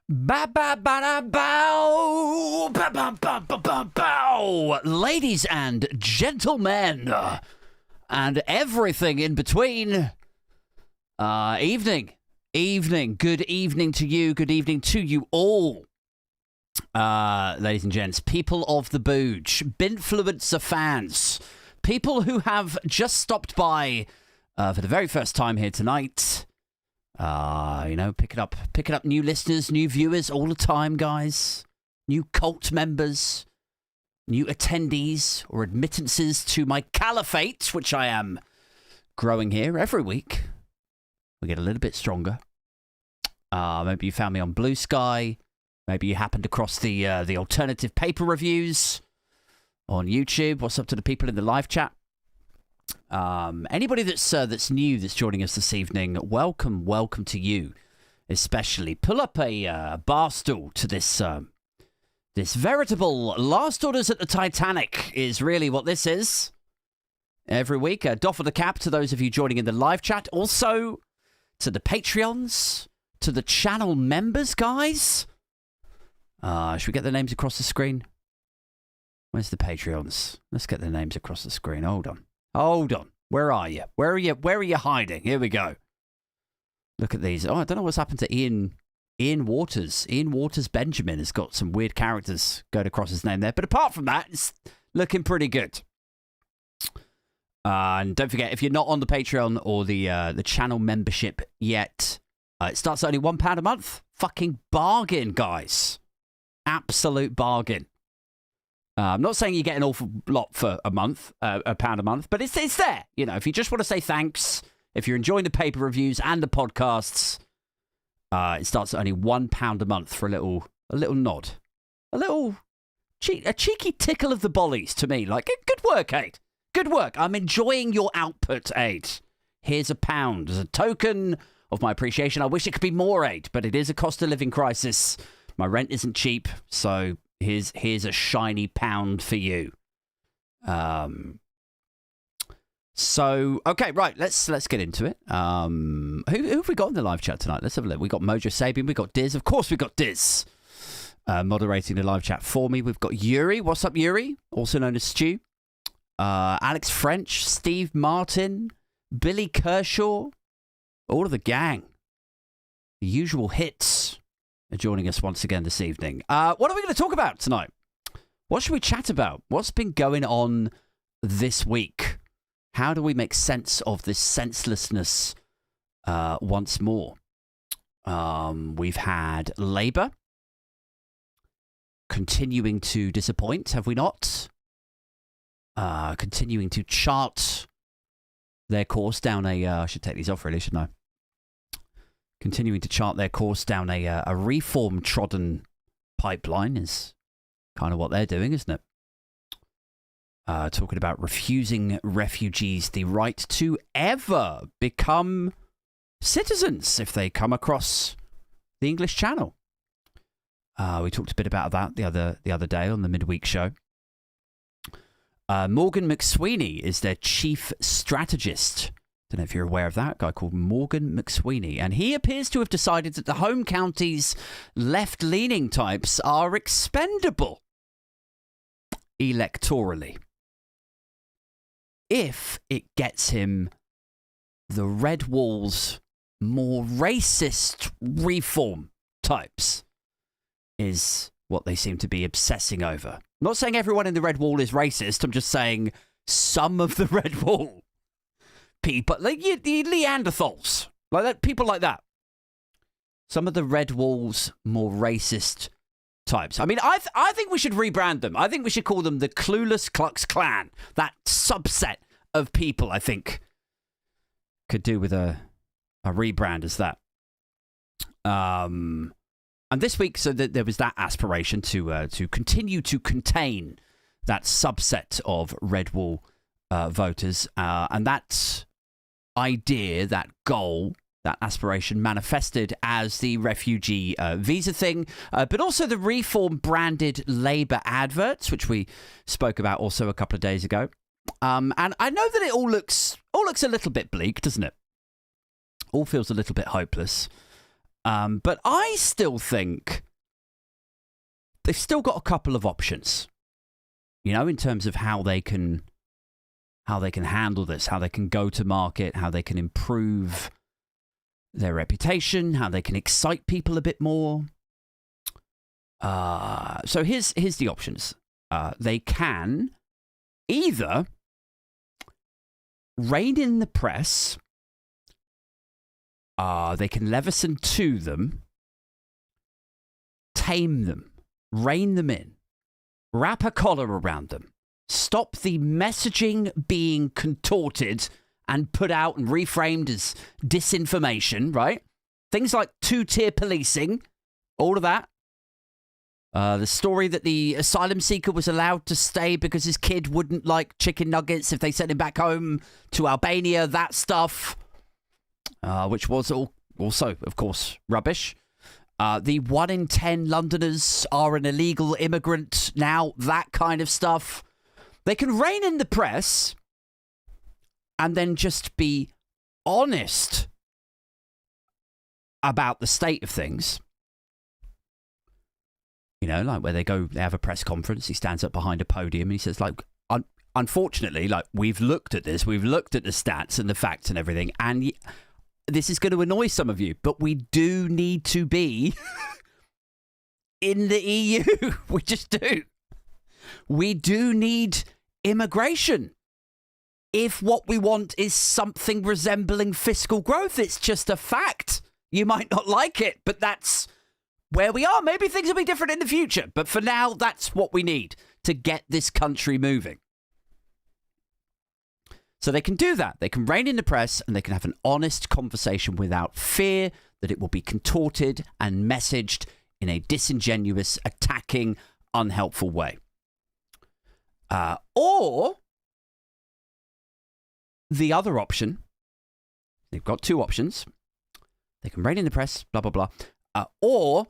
Ba ba ba da bow, ba ba ba ba ba bow, ladies and gentlemen, and everything in between. Evening, good evening to you, good evening to you all. Ladies and gents, people of the booge, Binfluencer fans, people who have just stopped by for the very first time here tonight. Picking up new listeners, new viewers all the time, guys. New cult members, new attendees or admittances to my caliphate, which I am growing here every week. We get a little bit stronger. Maybe you found me on BlueSky. Maybe you happened across the alternative paper reviews on YouTube. What's up to the people in the live chat? Anybody that's new, that's joining us this evening, welcome to you, especially. Pull up a bar stool to this veritable last orders at the Titanic is really what this is. Every week, doff of the cap to those of you joining in the live chat. Also, to the Patreons, to the channel members, guys. Should we get their names across the screen? Where's the Patreons? Let's get their names across the screen. Hold on. Where are you? Where are you hiding? Here we go. Look at these. Oh, I don't know what's happened to Ian Waters. Ian Waters Benjamin has got some weird characters going across his name there. But apart from that, it's looking pretty good. And don't forget, if you're not on the Patreon or the channel membership yet, it starts at only £1 a month. Fucking bargain, guys. Absolute bargain. I'm not saying you get an awful lot for a month, £1 a month, but it's there. You know, if you just want to say thanks, if you're enjoying the paper reviews and the podcasts, it starts at only £1 a month for a little nod, a cheeky tickle of the bollies to me. Like, good work, Aid. Good work. I'm enjoying your output, Aid. Here's £1 as a token of my appreciation. I wish it could be more, Aid, but it is a cost of living crisis. My rent isn't cheap, so here's a shiny £1 for you. So okay, right. Let's get into it. Who have we got in the live chat tonight? Let's have a look. We got Mojo Sabian. We got Diz. Of course, we got Diz moderating the live chat for me. We've got Yuri. What's up, Yuri? Also known as Stu. Alex French, Steve Martin, Billy Kershaw, all of the gang. The usual hits are joining us once again this evening. What are we going to talk about tonight? What should we chat about? What's been going on this week? How do we make sense of this senselessness once more? We've had Labour continuing to disappoint, have we not? Continuing to chart their course down I should take these off really, shouldn't I? Continuing to chart their course down a reform-trodden pipeline is kind of what they're doing, isn't it? Talking about refusing refugees the right to ever become citizens if they come across the English Channel. We talked a bit about that the other day on the midweek show. Morgan McSweeney is their chief strategist. Don't know if you're aware of that, a guy called Morgan McSweeney. And he appears to have decided that the home county's left-leaning types are expendable electorally if it gets him the red wall's more racist reform types is what they seem to be obsessing over. I'm not saying everyone in the red wall is racist. I'm just saying some of the red wall people, like the Neanderthals, like that, people like that. Some of the red wall's more racist types. I mean, I think we should rebrand them. I think we should call them the Clueless Klux Klan. That subset of people, I think, could do with a rebrand as that. And this week, so there was that aspiration to continue to contain that subset of red wall voters, and that idea, that goal, that aspiration manifested as the refugee visa thing, but also the reform-branded Labour adverts, which we spoke about also a couple of days ago. And I know that it all looks a little bit bleak, doesn't it? All feels a little bit hopeless. But I still think they've still got a couple of options, in terms of how they can handle this, how they can go to market, how they can improve their reputation, how they can excite people a bit more. So here's the options. They can either rein in the press, they can leveson to them, tame them, rein them in, wrap a collar around them, stop the messaging being contorted and put out and reframed as disinformation, right? Things like two-tier policing, all of that. The story that the asylum seeker was allowed to stay because his kid wouldn't like chicken nuggets if they sent him back home to Albania, that stuff, which was also, of course, rubbish. The 1 in 10 Londoners are an illegal immigrant now, that kind of stuff. They can rein in the press and then just be honest about the state of things. Like where they have a press conference, he stands up behind a podium and he says, like, unfortunately, like, we've looked at this, we've looked at the stats and the facts and everything, and this is going to annoy some of you, but we do need to be in the EU. We just do. We do need immigration. If what we want is something resembling fiscal growth, it's just a fact. You might not like it, but that's where we are. Maybe things will be different in the future, but for now, that's what we need to get this country moving. So they can do that. They can rein in the press and they can have an honest conversation without fear that it will be contorted and messaged in a disingenuous, attacking, unhelpful way. Or the other option, they've got two options. They can rein in the press, blah, blah, blah. Or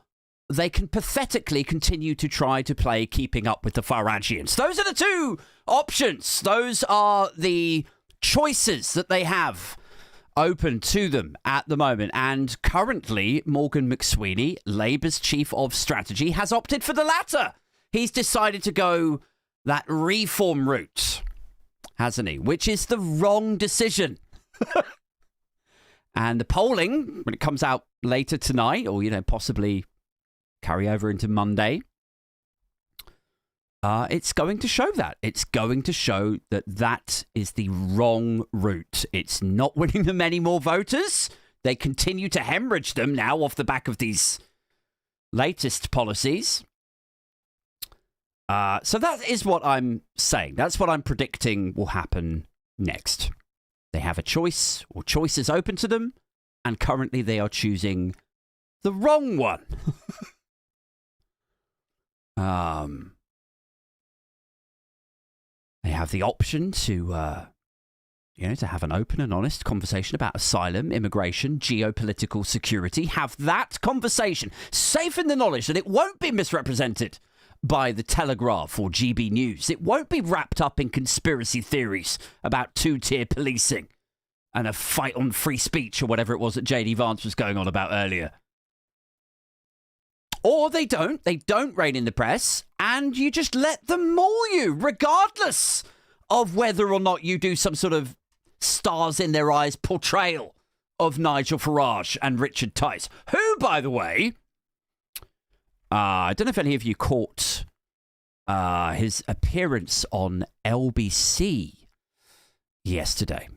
they can pathetically continue to try to play keeping up with the Faragians. Those are the two options. Those are the choices that they have open to them at the moment. And currently, Morgan McSweeney, Labour's chief of strategy, has opted for the latter. He's decided to go that reform route, hasn't he? Which is the wrong decision. And the polling, when it comes out later tonight, or, possibly carry over into Monday, it's going to show that. It's going to show that that is the wrong route. It's not winning them any more voters. They continue to hemorrhage them now off the back of these latest policies. So that is what I'm saying. That's what I'm predicting will happen next. They have a choice, or choices open to them, and currently they are choosing the wrong one. They have the option to have an open and honest conversation about asylum, immigration, geopolitical security. Have that conversation, safe in the knowledge that it won't be misrepresented by the Telegraph or GB News. It won't be wrapped up in conspiracy theories about two-tier policing and a fight on free speech or whatever it was that J.D. Vance was going on about earlier. Or they don't rein in the press, and you just let them maul you, regardless of whether or not you do some sort of stars in their eyes portrayal of Nigel Farage and Richard Tice, who, by the way, I don't know if any of you caught his appearance on LBC yesterday.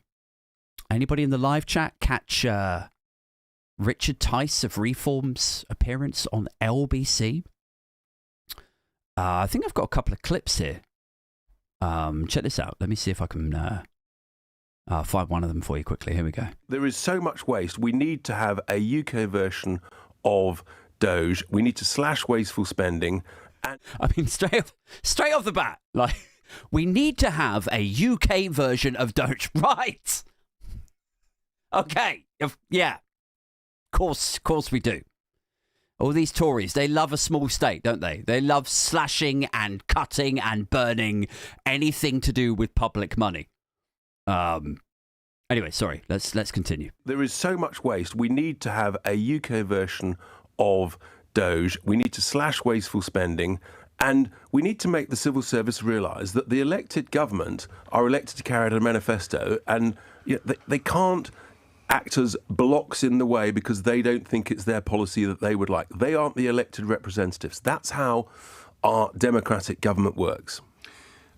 Anybody in the live chat catch Richard Tice of Reform's appearance on LBC? I think I've got a couple of clips here. Check this out. Let me see if I can find one of them for you quickly. Here we go. There is so much waste. We need to have a UK version of Doge. We need to slash wasteful spending. And I mean, straight off the bat, like, we need to have a UK version of Doge. Right. Okay. Yeah. Of course we do. All these Tories, they love a small state, don't they? They love slashing and cutting and burning anything to do with public money. Anyway, sorry. Let's continue. There is so much waste. We need to have a UK version of Doge. We need to slash wasteful spending. And we need to make the civil service realise that the elected government are elected to carry out a manifesto, and they can't act as blocks in the way because they don't think it's their policy that they would like. They aren't the elected representatives. That's how our democratic government works.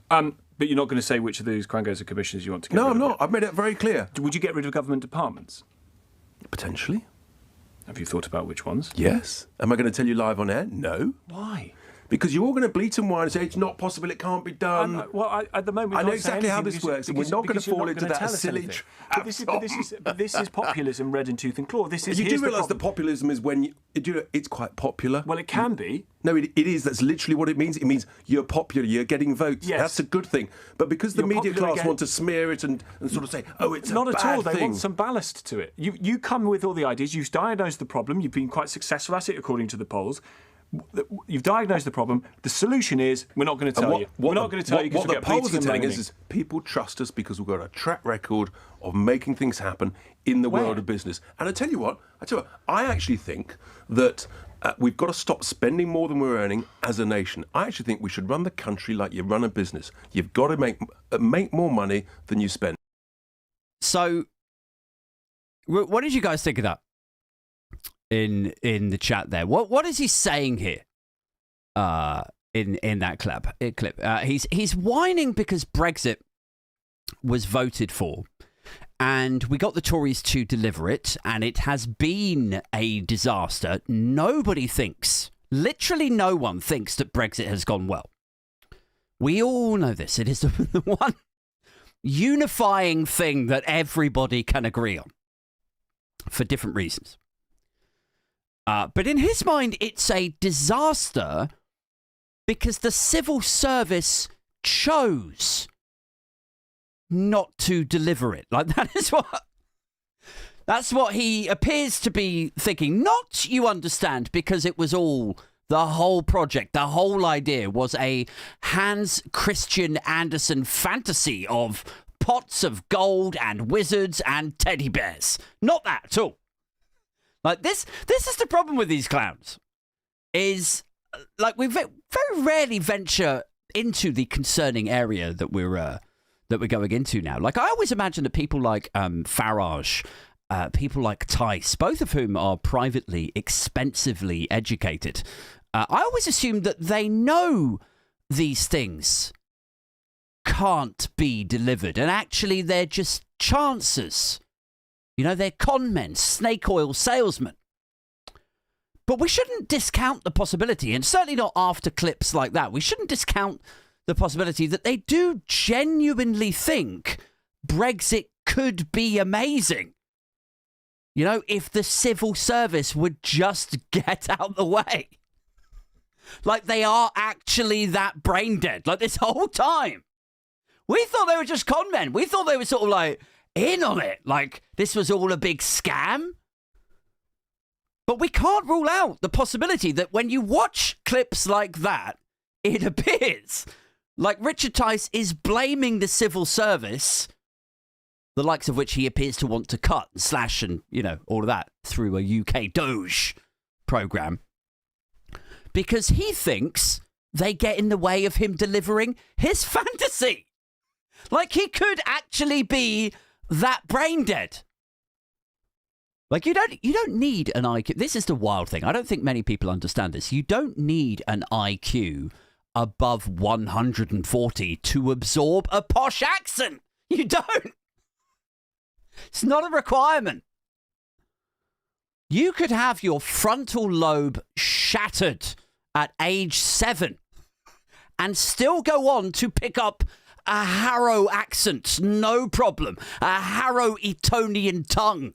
But you're not going to say which of those quangos or commissions you want to get rid of? No, I'm not. I've made it very clear. Would you get rid of government departments? Potentially. Have you thought about which ones? Yes. Am I going to tell you live on air? No. Why? Because you're all going to bleat and whine and say it's not possible, it can't be done. At the moment, I know exactly how this works, and we're not going to fall into that silly trap. But this is populism red in tooth and claw. This is. You do realise that populism is when it's quite popular. Well, it can be. No, it is. That's literally what it means. It means you're popular, you're getting votes. Yes. That's a good thing. But because the media class want to smear it and sort of say, oh, it's not a bad at all. They thing. want some ballast to it. You come with all the ideas. You've diagnosed the problem. You've been quite successful at it, according to the polls. You've diagnosed the problem. The solution is we're not going to tell you. We're not going to tell you because what the polls are telling us is people trust us because we've got a track record of making things happen in the world of business. And I tell you what, I actually think that we've got to stop spending more than we're earning as a nation. I actually think we should run the country like you run a business. You've got to make more money than you spend. So, what did you guys think of that? In the chat there, what is he saying here? In that clip, he's whining because Brexit was voted for, and we got the Tories to deliver it, and it has been a disaster. Nobody thinks, literally no one thinks that Brexit has gone well. We all know this. It is the one unifying thing that everybody can agree on for different reasons. But in his mind, it's a disaster because the civil service chose not to deliver it. Like, that's what he appears to be thinking. Not, you understand, because it was all, the whole project, the whole idea was a Hans Christian Andersen fantasy of pots of gold and wizards and teddy bears. Not that at all. Like, this is the problem with these clowns, is, like, we very rarely venture into the concerning area that we're going into now. Like, I always imagine that people like Farage, people like Tice, both of whom are privately, expensively educated, I always assume that they know these things can't be delivered, and actually they're just chances. You know, they're con men, snake oil salesmen. But we shouldn't discount the possibility, and certainly not after clips like that, we shouldn't discount the possibility that they do genuinely think Brexit could be amazing. You know, if the civil service would just get out the way. Like, they are actually that brain dead. Like, this whole time. We thought they were just con men. We thought they were sort of like in on it, like this was all a big scam. But we can't rule out the possibility that when you watch clips like that, it appears like Richard Tice is blaming the civil service, the likes of which he appears to want to cut and slash and, you know, all of that through a UK Doge program, because he thinks they get in the way of him delivering his fantasy. Like, he could actually be that brain dead. Like, you don't need an IQ. This is the wild thing. I don't think many people understand this. You don't need an IQ above 140 to absorb a posh accent. You don't. It's not a requirement. You could have your frontal lobe shattered at age 7 and still go on to pick up a Harrow accent, no problem. A Harrow Etonian tongue.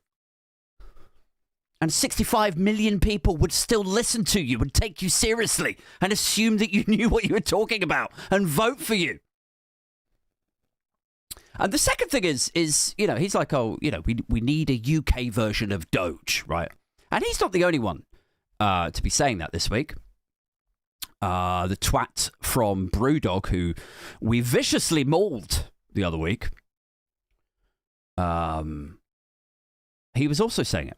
And 65 million people would still listen to you and take you seriously and assume that you knew what you were talking about and vote for you. And the second thing is you know, he's like, oh, you know, we need a UK version of Doge, right? And he's not the only one to be saying that this week. The twat from Brewdog, who we viciously mauled the other week, he was also saying it.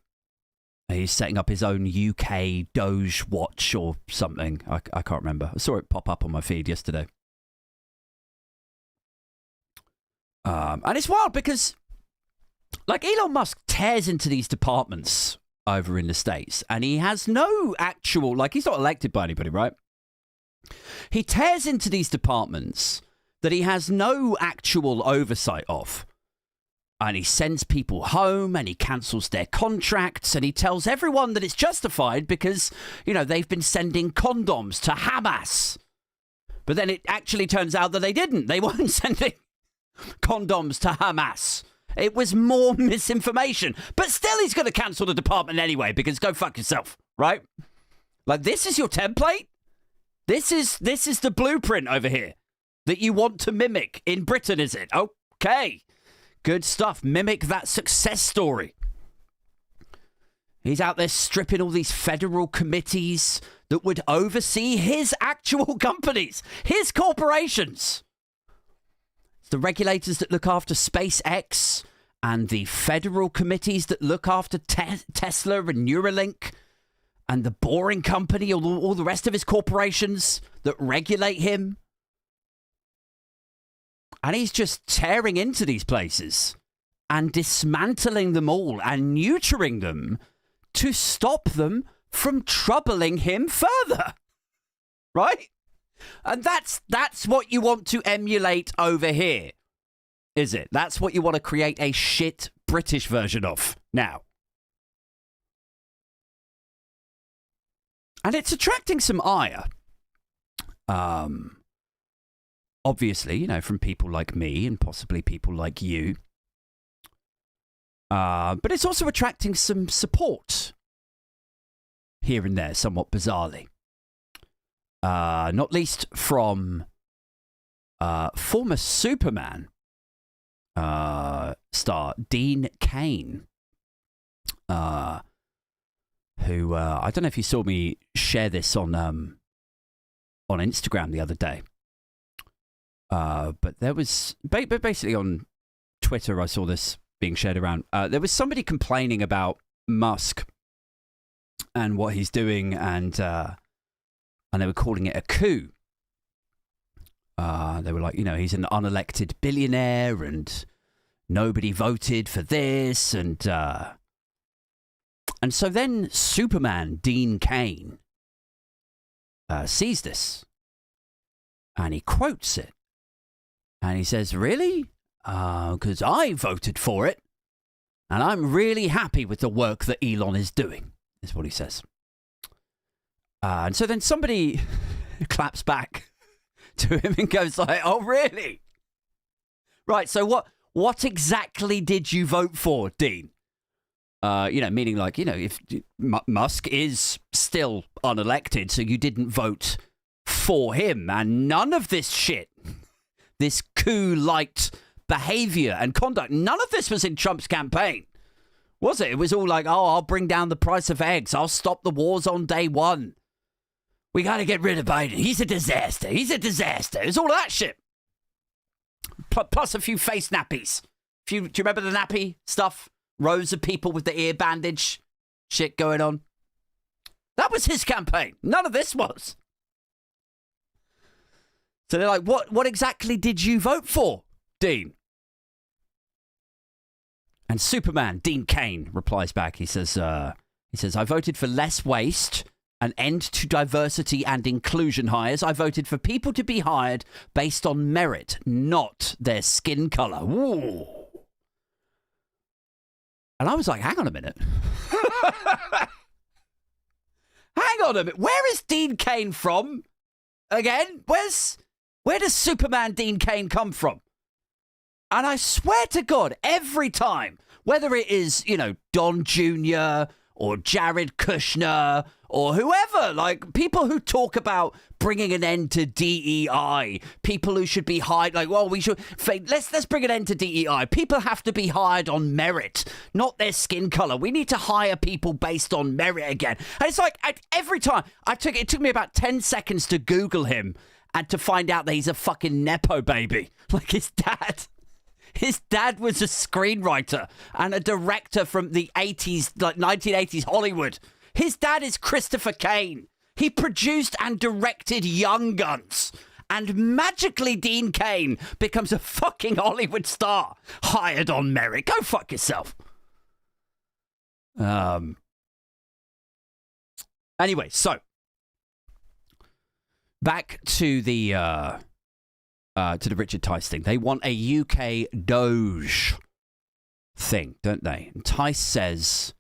He's setting up his own UK Doge watch or something. I can't remember. I saw it pop up on my feed yesterday. And it's wild because, like, Elon Musk tears into these departments over in the States, and he has no actual, like, he's not elected by anybody, right? He tears into these departments that he has no actual oversight of. And he sends people home and he cancels their contracts and he tells everyone that it's justified because, you know, they've been sending condoms to Hamas. But then it actually turns out that they didn't. They weren't sending condoms to Hamas. It was more misinformation. But still he's going to cancel the department anyway because go fuck yourself, right? Like, this is your template? This is the blueprint over here that you want to mimic in Britain, is it? Okay. Good stuff. Mimic that success story. He's out there stripping all these federal committees that would oversee his actual companies, his corporations. It's the regulators that look after SpaceX and the federal committees that look after Tesla and Neuralink and the Boring Company, all the rest of his corporations that regulate him. And he's just tearing into these places and dismantling them all and neutering them to stop them from troubling him further. Right? And that's what you want to emulate over here, is it? That's what you want to create a shit British version of now. And it's attracting some ire. Obviously, you know, from people like me and possibly people like you. But it's also attracting some support here and there, somewhat bizarrely. Not least from former Superman star Dean Cain, who I don't know if you saw me share this on Instagram the other day. But there was basically on Twitter, I saw this being shared around. There was somebody complaining about Musk and what he's doing, and they were calling it a coup. They were like, you know, he's an unelected billionaire, and nobody voted for this, and so then Superman Dean Cain sees this, and he quotes it. And he says, really? Because I voted for it. And I'm really happy with the work that Elon is doing, is what he says. And so then somebody claps back to him and goes like, oh, really? Right, so what exactly did you vote for, Dean? You know, meaning like, you know, if Musk is still unelected, so you didn't vote for him. And none of this shit, this coup-like behavior and conduct, none of this was in Trump's campaign, was it? It was all like, oh, I'll bring down the price of eggs. I'll stop the wars on day one. We got to get rid of Biden. He's a disaster. He's a disaster. It's all of that shit. Plus a few face nappies. Do you remember the nappy stuff? Rows of people with the ear bandage shit going on. That was his campaign. None of this was. So they're like, what exactly did you vote for, Dean? And Superman, Dean Cain, replies back. He says, I voted for less waste, an end to diversity and inclusion hires. I voted for people to be hired based on merit, not their skin color. Ooh. And I was like, hang on a minute. Hang on a minute. Where is Dean Cain from? Again? Where does Superman Dean Cain come from? And I swear to God, every time, whether it is, you know, Don Jr. or Jared Kushner or whoever, like people who talk about bringing an end to DEI, people who should be hired, like, well, let's bring an end to DEI. People have to be hired on merit, not their skin color. We need to hire people based on merit again. And it's like every time it took me about 10 seconds to Google him and to find out that he's a fucking Nepo baby. Like his dad His dad was a screenwriter and a director from the 80s, like 1980s Hollywood. His dad is Christopher Kane. He produced and directed Young Guns. And magically Dean Cain becomes a fucking Hollywood star. Hired on merit. Go fuck yourself. Anyway, so back to the Richard Tice thing. They want a UK Doge thing, don't they? And Tice says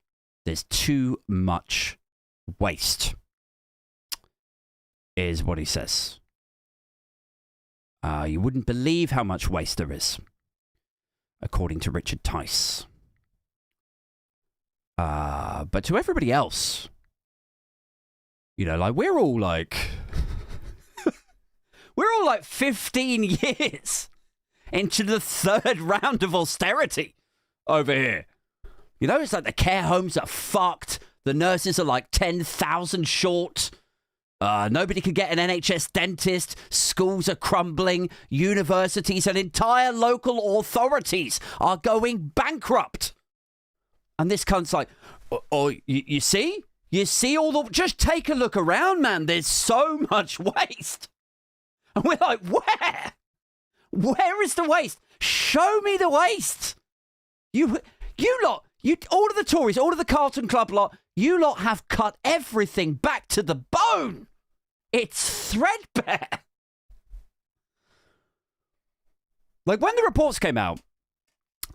there's too much waste, is what he says. You wouldn't believe how much waste there is, according to Richard Tice. But to everybody else, you know, like we're all like 15 years into the third round of austerity over here. You know, it's like the care homes are fucked. The nurses are like 10,000 short. Nobody can get an NHS dentist. Schools are crumbling. Universities and entire local authorities are going bankrupt. And this cunt's like, you see? You see all the... Just take a look around, man. There's so much waste. And we're like, where? Where is the waste? Show me the waste. You lot, all of the Tories, all of the Carlton Club lot, you lot have cut everything back to the bone. It's threadbare. Like when the reports came out,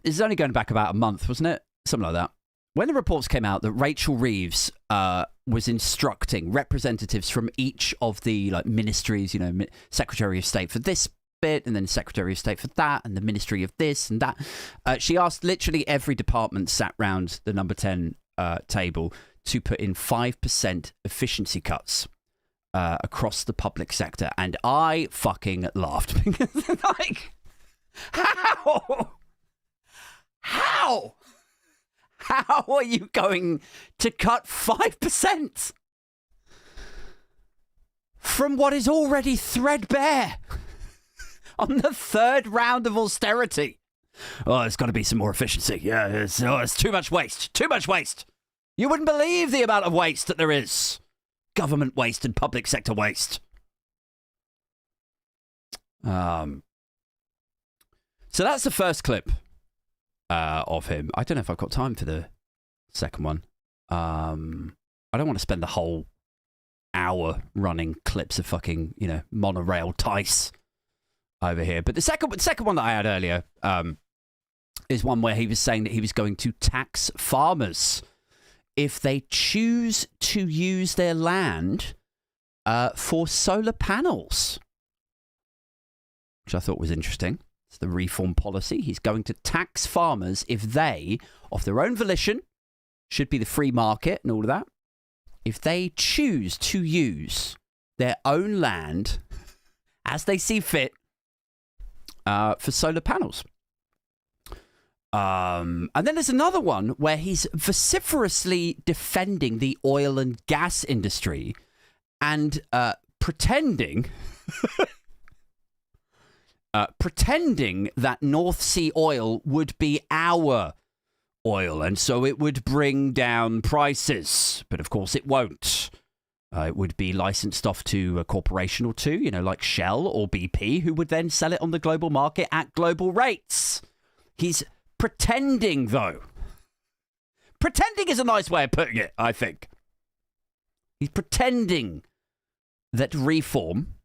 this is only going back about a month, wasn't it? Something like that. When the reports came out that Rachel Reeves was instructing representatives from each of the like ministries, you know, Secretary of State for this bit and then Secretary of State for that and the Ministry of this and that. She asked literally every department sat round the number 10 table to put in 5% efficiency cuts across the public sector. And I fucking laughed. Like, how? How? How are you going to cut 5% from what is already threadbare on the third round of austerity? Oh, there's got to be some more efficiency. Yeah, it's too much waste. Too much waste. You wouldn't believe the amount of waste that there is. Government waste and public sector waste. So that's the first clip. Of him. I don't know if I've got time for the second one. I don't want to spend the whole hour running clips of fucking, you know, monorail Tice over here. But the second one that I had earlier is one where he was saying that he was going to tax farmers if they choose to use their land for solar panels, which I thought was interesting. It's the reform policy. He's going to tax farmers if they, of their own volition, should be the free market and all of that, if they choose to use their own land as they see fit for solar panels. And then there's another one where he's vociferously defending the oil and gas industry and pretending that North Sea oil would be our oil, and so it would bring down prices. But of course it won't. It would be licensed off to a corporation or two, you know, like Shell or BP, who would then sell it on the global market at global rates. He's pretending, though. Pretending is a nice way of putting it, I think. He's pretending that reform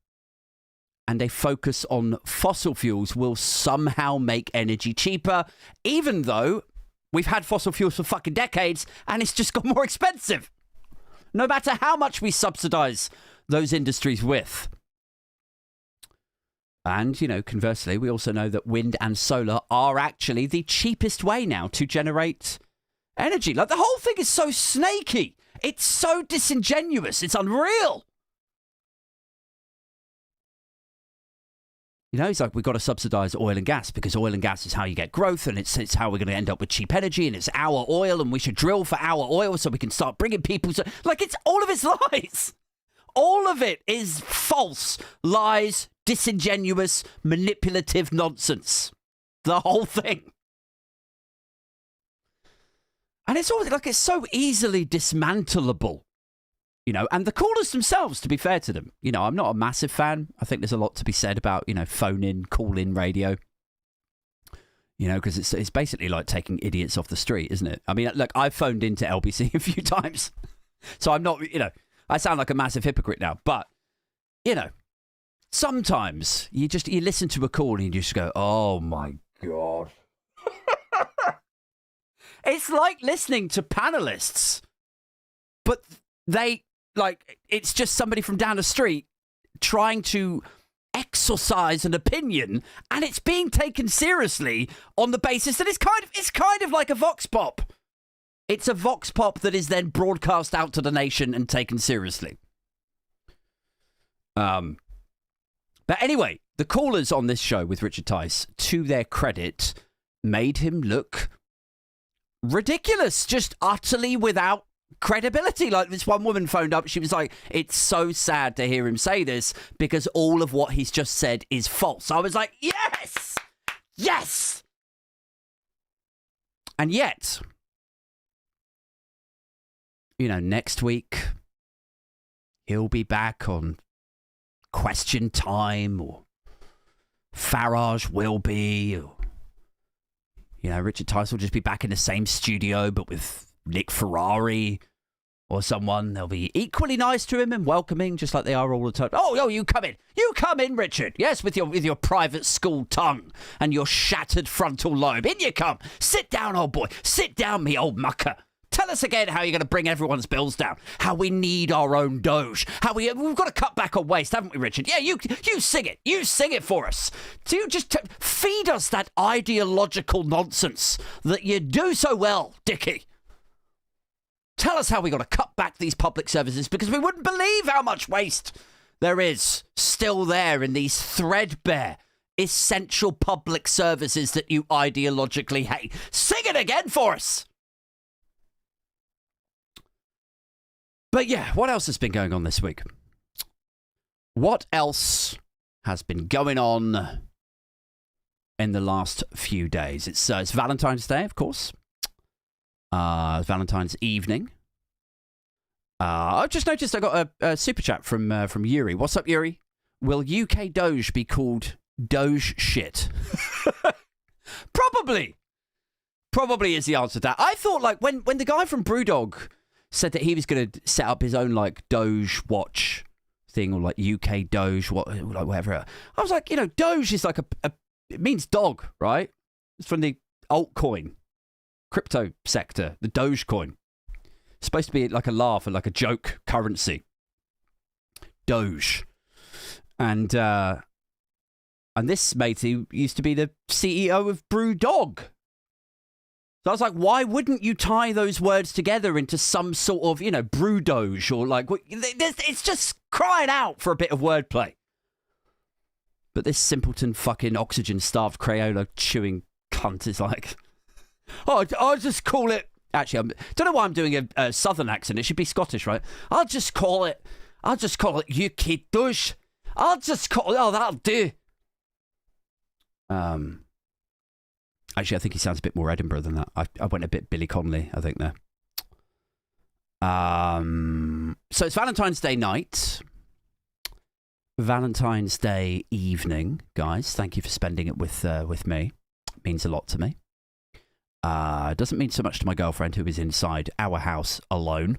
and a focus on fossil fuels will somehow make energy cheaper, even though we've had fossil fuels for fucking decades and it's just got more expensive. No matter how much we subsidize those industries with. And, you know, conversely, we also know that wind and solar are actually the cheapest way now to generate energy. Like, the whole thing is so snaky. It's so disingenuous. It's unreal. You know, he's like, we've got to subsidize oil and gas because oil and gas is how you get growth and it's how we're going to end up with cheap energy and it's our oil and we should drill for our oil so we can start bringing people. Like, it's all of it's lies. All of it is false, lies, disingenuous, manipulative nonsense. the whole thing. And it's always like it's so easily dismantleable, you know, and the callers themselves, to be fair to them, you know, I'm not a massive fan. I think there's a lot to be said about, you know, phone in, call in radio, you know, because it's basically like taking idiots off the street, isn't it? I mean, look, I've phoned into LBC a few times, so I'm not, you know, I sound like a massive hypocrite now, but, you know, sometimes you listen to a call and you just go, oh my God. It's like listening to panelists, but it's just somebody from down the street trying to exorcise an opinion, and it's being taken seriously on the basis that it's kind of like a vox pop. It's a vox pop that is then broadcast out to the nation and taken seriously. But anyway, the callers on this show with Richard Tice, to their credit, made him look ridiculous, just utterly without credibility. Like this one woman phoned up, she was like, it's so sad to hear him say this because all of what he's just said is false. I was like, yes. And yet, you know, next week he'll be back on Question Time, or Farage will be, or, you know, Richard Tice will just be back in the same studio, but with Nick Ferrari or someone. They'll be equally nice to him and welcoming, just like they are all the time. Oh, you come in, Richard. Yes, with your private school tongue and your shattered frontal lobe. In you come. Sit down, old boy. Sit down, me old mucker. Tell us again how you're going to bring everyone's bills down. How we need our own Doge. How we've got to cut back on waste, haven't we, Richard? Yeah, you sing it. You sing it for us. Do you just feed us that ideological nonsense that you do so well, Dickie? Tell us how we got to cut back these public services, because we wouldn't believe how much waste there is still there in these threadbare, essential public services that you ideologically hate. Sing it again for us. But yeah, what else has been going on this week? What else has been going on in the last few days? It's Valentine's Day, of course. Valentine's evening. I've just noticed I got a super chat from Yuri. What's up, Yuri? Will UK Doge be called Doge shit? Probably is the answer to that. I thought, like, when the guy from Brewdog said that he was going to set up his own, like, Doge watch thing, or like UK Doge, whatever. I was like, you know, Doge is like it means dog, right? It's from the altcoin crypto sector, the Dogecoin. It's supposed to be like a laugh and like a joke currency. Doge. And this matey used to be the CEO of Brewdog. So I was like, why wouldn't you tie those words together into some sort of, you know, brew doge, or like, it's just crying out for a bit of wordplay. But this simpleton fucking oxygen-starved Crayola chewing cunt is like, oh, I'll just call it, actually, I don't know why I'm doing a southern accent. It should be Scottish, right? I'll just call it UK Doge. I'll just call it, oh, that'll do. Actually, I think he sounds a bit more Edinburgh than that. I went a bit Billy Connolly, I think, there. So it's Valentine's Day night. Valentine's Day evening, guys. Thank you for spending it with me. It means a lot to me. Doesn't mean so much to my girlfriend, who is inside our house alone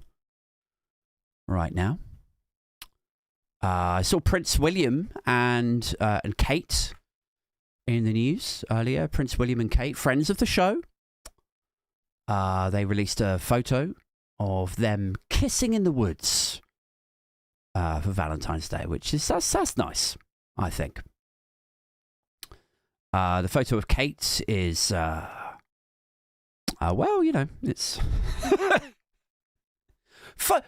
right now. I saw Prince William and Kate in the news earlier. Prince William and Kate, friends of the show. They released a photo of them kissing in the woods for Valentine's Day, which is that's nice, I think. The photo of Kate is, well, you know, it's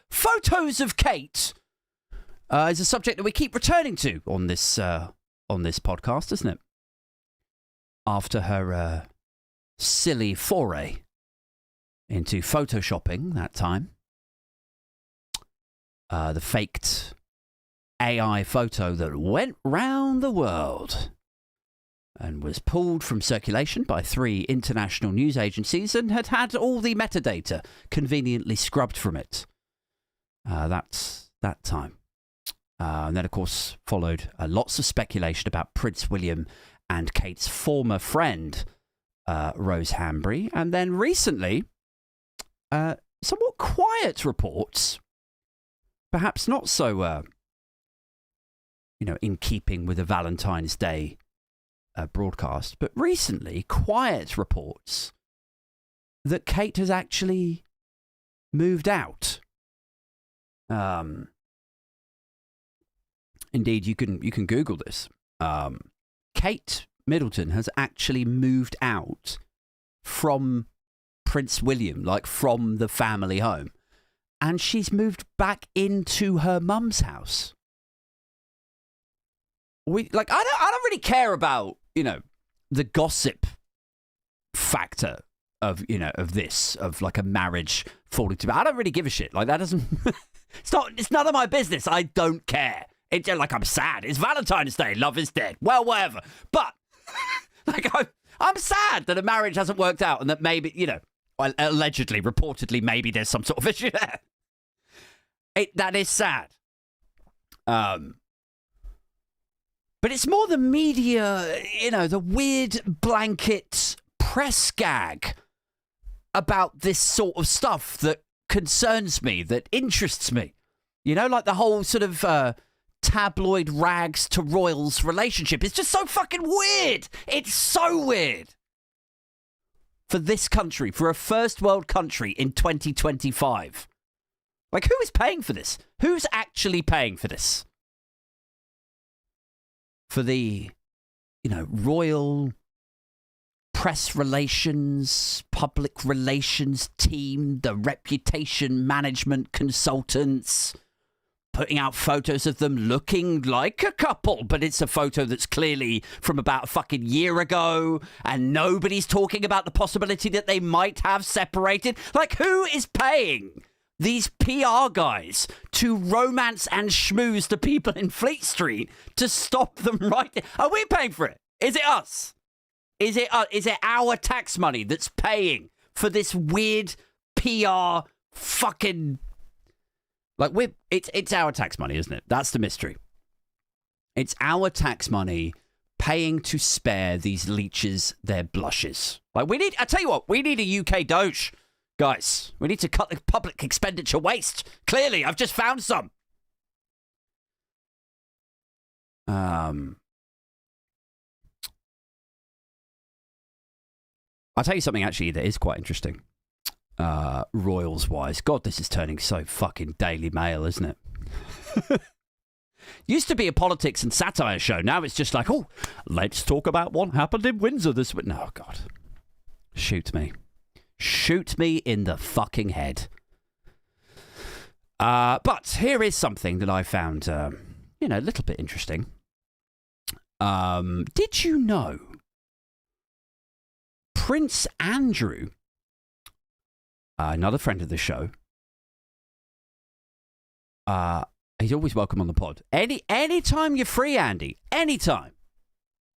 photos of Kate is a subject that we keep returning to on this podcast, isn't it? After her silly foray into photoshopping that time. The faked AI photo that went round the world. and was pulled from circulation by 3 international news agencies and had all the metadata conveniently scrubbed from it. That's that time. And then, of course, followed lots of speculation about Prince William and Kate's former friend, Rose Hambury. And then recently, somewhat quiet reports, perhaps not so, in keeping with the Valentine's Day broadcast, but recently, quiet reports that Kate has actually moved out. Indeed, you can Google this. Kate Middleton has actually moved out from Prince William, like from the family home, and she's moved back into her mum's house. I don't really care about the gossip factor of this, of like a marriage falling to. I don't really give a shit. Like that doesn't. It's none of my business. I don't care. It's like I'm sad. It's Valentine's Day. Love is dead. Well, whatever. But I'm sad that a marriage hasn't worked out and that maybe allegedly, reportedly, maybe there's some sort of issue there. That is sad. But it's more the media, the weird blanket press gag about this sort of stuff that concerns me, that interests me. Like the whole sort of tabloid rags to royals relationship. It's just so fucking weird. It's so weird. For this country, for a first world country in 2025. Like, who is paying for this? Who's actually paying for this? For the, royal press relations, public relations team, the reputation management consultants, putting out photos of them looking like a couple, but it's a photo that's clearly from about a fucking year ago, and nobody's talking about the possibility that they might have separated. Like, who is paying these PR guys to romance and schmooze the people in Fleet Street to stop them right there? Are we paying for it? Is it us? Is it our tax money that's paying for this weird PR fucking... Like, it's our tax money, isn't it? That's the mystery. It's our tax money paying to spare these leeches their blushes. Like, I tell you what, we need a UK Doge, guys. We need to cut the public expenditure waste. Clearly, I've just found some. I'll tell you something, actually, that is quite interesting. Royals wise. God, this is turning so fucking Daily Mail, isn't it? Used to be a politics and satire show. Now it's just like, oh, let's talk about what happened in Windsor this week. No, God. Shoot me. Shoot me in the fucking head. But here is something that I found, a little bit interesting. Did you know Prince Andrew, another friend of the show, he's always welcome on the pod. Anytime you're free, Andy, anytime,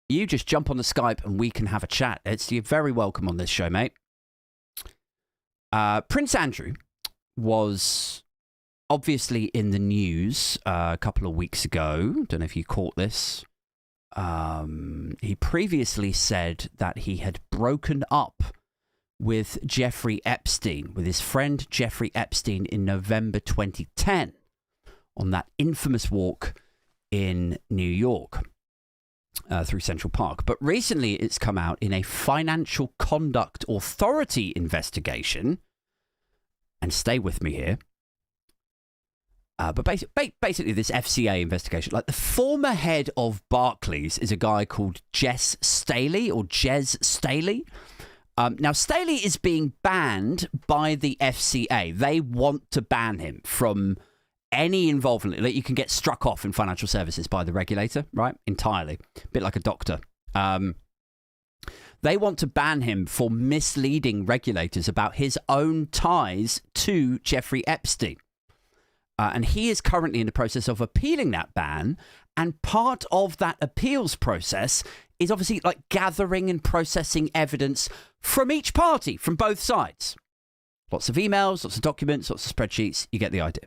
you just jump on the Skype and we can have a chat. You're very welcome on this show, mate. Prince Andrew was obviously in the news a couple of weeks ago. Don't know if you caught this. He previously said that he had broken up with Jeffrey Epstein, with his friend Jeffrey Epstein, in November 2010 on that infamous walk in New York through Central Park. But recently it's come out in a Financial Conduct Authority investigation, and stay with me here, but basically this FCA investigation, like the former head of Barclays is a guy called Jez Staley. Now, Staley is being banned by the FCA. They want to ban him from any involvement. Like, you can get struck off in financial services by the regulator, right? Entirely. A bit like a doctor. They want to ban him for misleading regulators about his own ties to Jeffrey Epstein. And he is currently in the process of appealing that ban. And part of that appeals process is obviously like gathering and processing evidence from each party, from both sides. Lots of emails, lots of documents, lots of spreadsheets. You get the idea.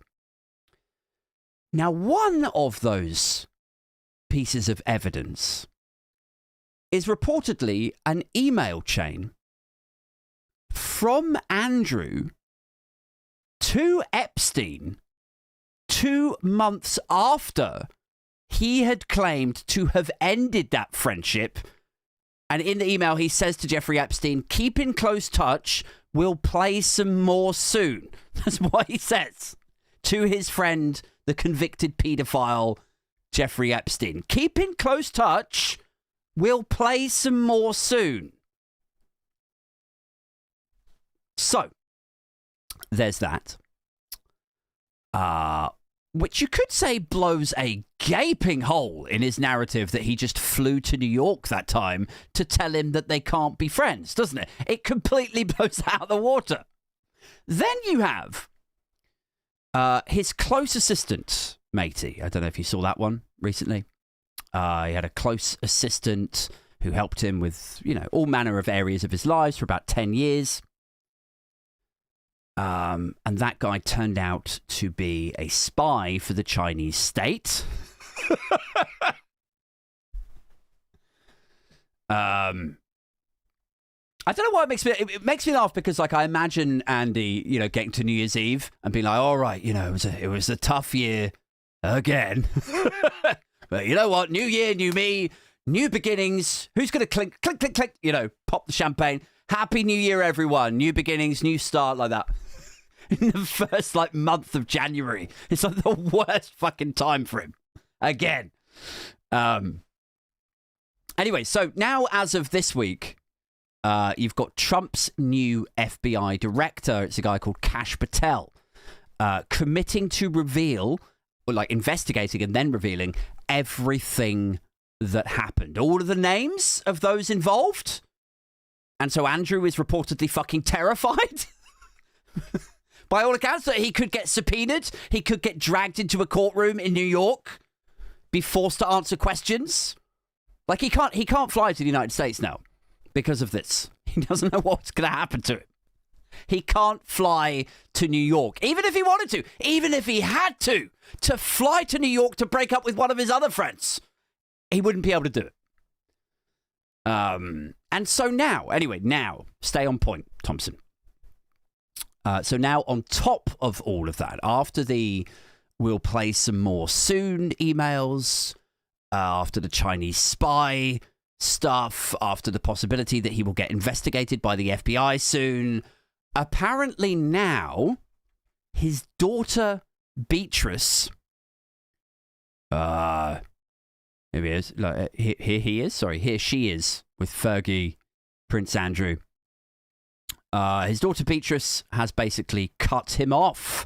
Now, one of those pieces of evidence is reportedly an email chain from Andrew to Epstein 2 months after he had claimed to have ended that friendship. And in the email, he says to Jeffrey Epstein, keep in close touch. We'll play some more soon. That's what he says to his friend, the convicted paedophile, Jeffrey Epstein. Keep in close touch. We'll play some more soon. So, there's that. Which you could say blows a gaping hole in his narrative that he just flew to New York that time to tell him that they can't be friends, doesn't it? It completely blows out of the water. Then you have his close assistant, matey. I don't know if you saw that one recently. He had a close assistant who helped him with, all manner of areas of his lives for about 10 years. And that guy turned out to be a spy for the Chinese state. I don't know why it makes me laugh because, like, I imagine Andy, getting to New Year's Eve and being like, all right, it was a tough year again. But you know what? New year, new me, new beginnings. Who's going to clink, click, click, click, pop the champagne. Happy New Year, everyone. New beginnings, new start, like that. In the first, month of January. It's like the worst fucking time for him. Again. Anyway, so now as of this week, you've got Trump's new FBI director. It's a guy called Kash Patel, committing to reveal, or investigating and then revealing everything that happened. All of the names of those involved. And so Andrew is reportedly fucking terrified. By all accounts, that he could get subpoenaed. He could get dragged into a courtroom in New York, be forced to answer questions. He can't fly to the United States now because of this. He doesn't know what's going to happen to him. He can't fly to New York, even if he wanted to, even if he had to fly to New York to break up with one of his other friends. He wouldn't be able to do it. And so now, stay on point, Thompson. So now on top of all of that, after the we'll play some more soon emails, after the Chinese spy stuff, after the possibility that he will get investigated by the FBI soon, apparently now his daughter Beatrice, here he is, here she is with Fergie, Prince Andrew. His daughter Beatrice has basically cut him off.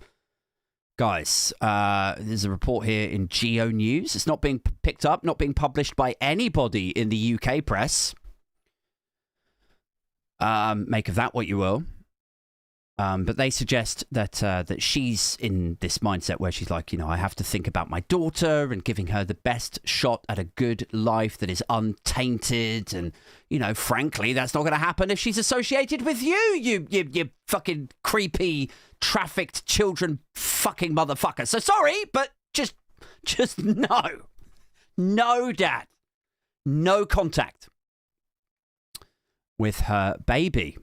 Guys, there's a report here in Geo News. It's not being picked up, not being published by anybody in the UK press. Make of that what you will. But they suggest that she's in this mindset where she's like, I have to think about my daughter and giving her the best shot at a good life that is untainted. And, frankly, that's not going to happen if she's associated with you, you fucking creepy, trafficked children fucking motherfucker. So sorry, but just no. No, Dad. No contact with her baby.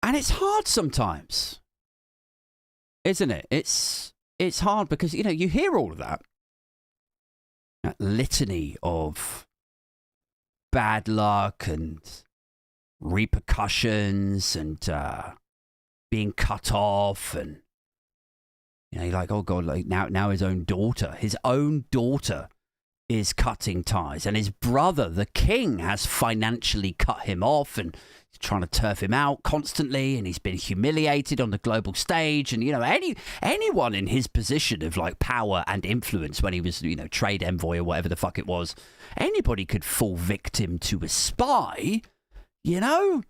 And it's hard sometimes, isn't it? It's hard because, you hear all of that litany of bad luck and repercussions and being cut off. And, you're like, oh, God, now his own daughter is cutting ties. And his brother, the king, has financially cut him off and trying to turf him out constantly, and he's been humiliated on the global stage. And anyone in his position of power and influence when he was trade envoy or whatever the fuck it was, anybody could fall victim to a spy, and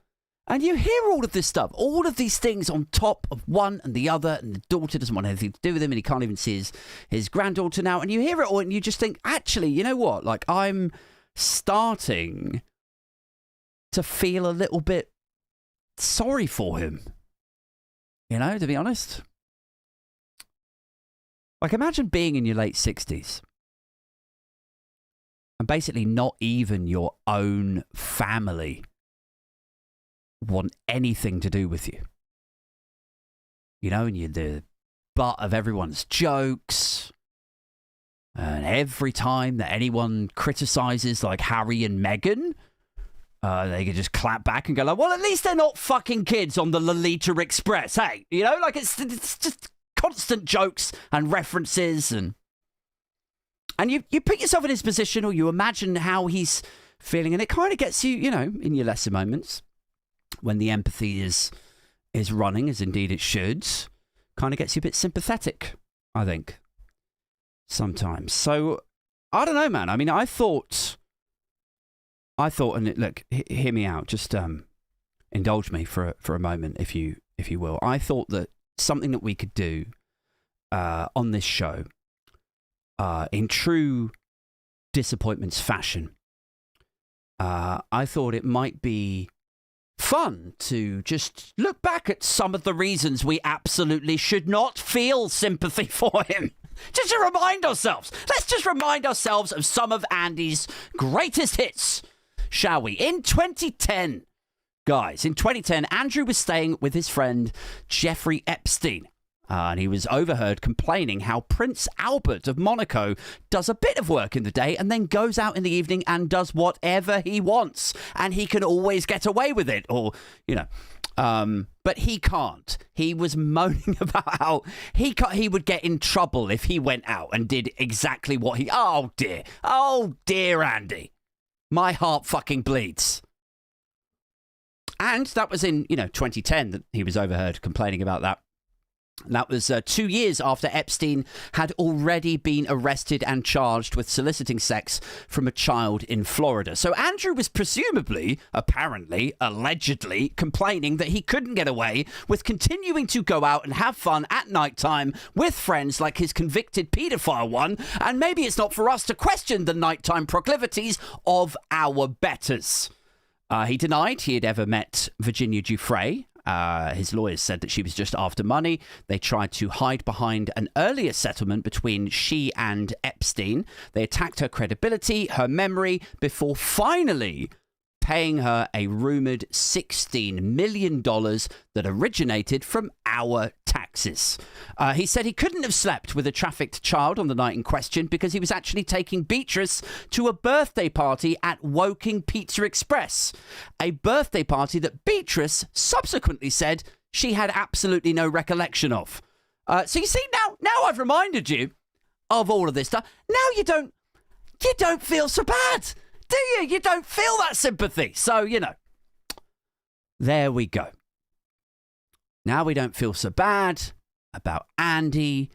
And you hear all of this stuff, all of these things on top of one and the other, and the daughter doesn't want anything to do with him, and he can't even see his granddaughter now. And you hear it all, and you just think, actually, you know what? Like, I'm starting to feel a little bit sorry for him. You know, to be honest. Like, imagine being in your late 60s and basically not even your own family want anything to do with you. You know, and you're the butt of everyone's jokes. And every time that anyone criticizes, like, Harry and Meghan, they can just clap back and go like, well, at least they're not fucking kids on the Lolita Express, hey? You know, like, it's just constant jokes and references. And you put yourself in his position, or you imagine how he's feeling, and it kind of gets you, you know, in your lesser moments, when the empathy is running, as indeed it should, kind of gets you a bit sympathetic, I think, sometimes. So, I don't know, man. I mean, I thought, and look, hear me out. Just indulge me for a moment, if you will. I thought that something that we could do on this show, in true disappointments fashion, I thought it might be fun to just look back at some of the reasons we absolutely should not feel sympathy for him. Just to remind ourselves. Let's just remind ourselves of some of Andy's greatest hits, shall we? In 2010, guys, Andrew was staying with his friend Jeffrey Epstein. And he was overheard complaining how Prince Albert of Monaco does a bit of work in the day and then goes out in the evening and does whatever he wants. And he can always get away with it, or, you know. But he can't. He was moaning about how he would get in trouble if he went out and did exactly what he... Oh, dear, Andy. My heart fucking bleeds. And that was in, 2010 that he was overheard complaining about that. That was 2 years after Epstein had already been arrested and charged with soliciting sex from a child in Florida. So Andrew was presumably, apparently, allegedly complaining that he couldn't get away with continuing to go out and have fun at nighttime with friends like his convicted paedophile one. And maybe it's not for us to question the nighttime proclivities of our betters. He denied he had ever met Virginia Giuffre. His lawyers said that she was just after money. They tried to hide behind an earlier settlement between she and Epstein. They attacked her credibility, her memory, before finally paying her a rumoured $16 million that originated from our taxes. He said he couldn't have slept with a trafficked child on the night in question because he was actually taking Beatrice to a birthday party at Woking Pizza Express, a birthday party that Beatrice subsequently said she had absolutely no recollection of. So you see, now I've reminded you of all of this stuff. Now you don't feel so bad, do you? You don't feel that sympathy. So, there we go. Now we don't feel so bad about Andy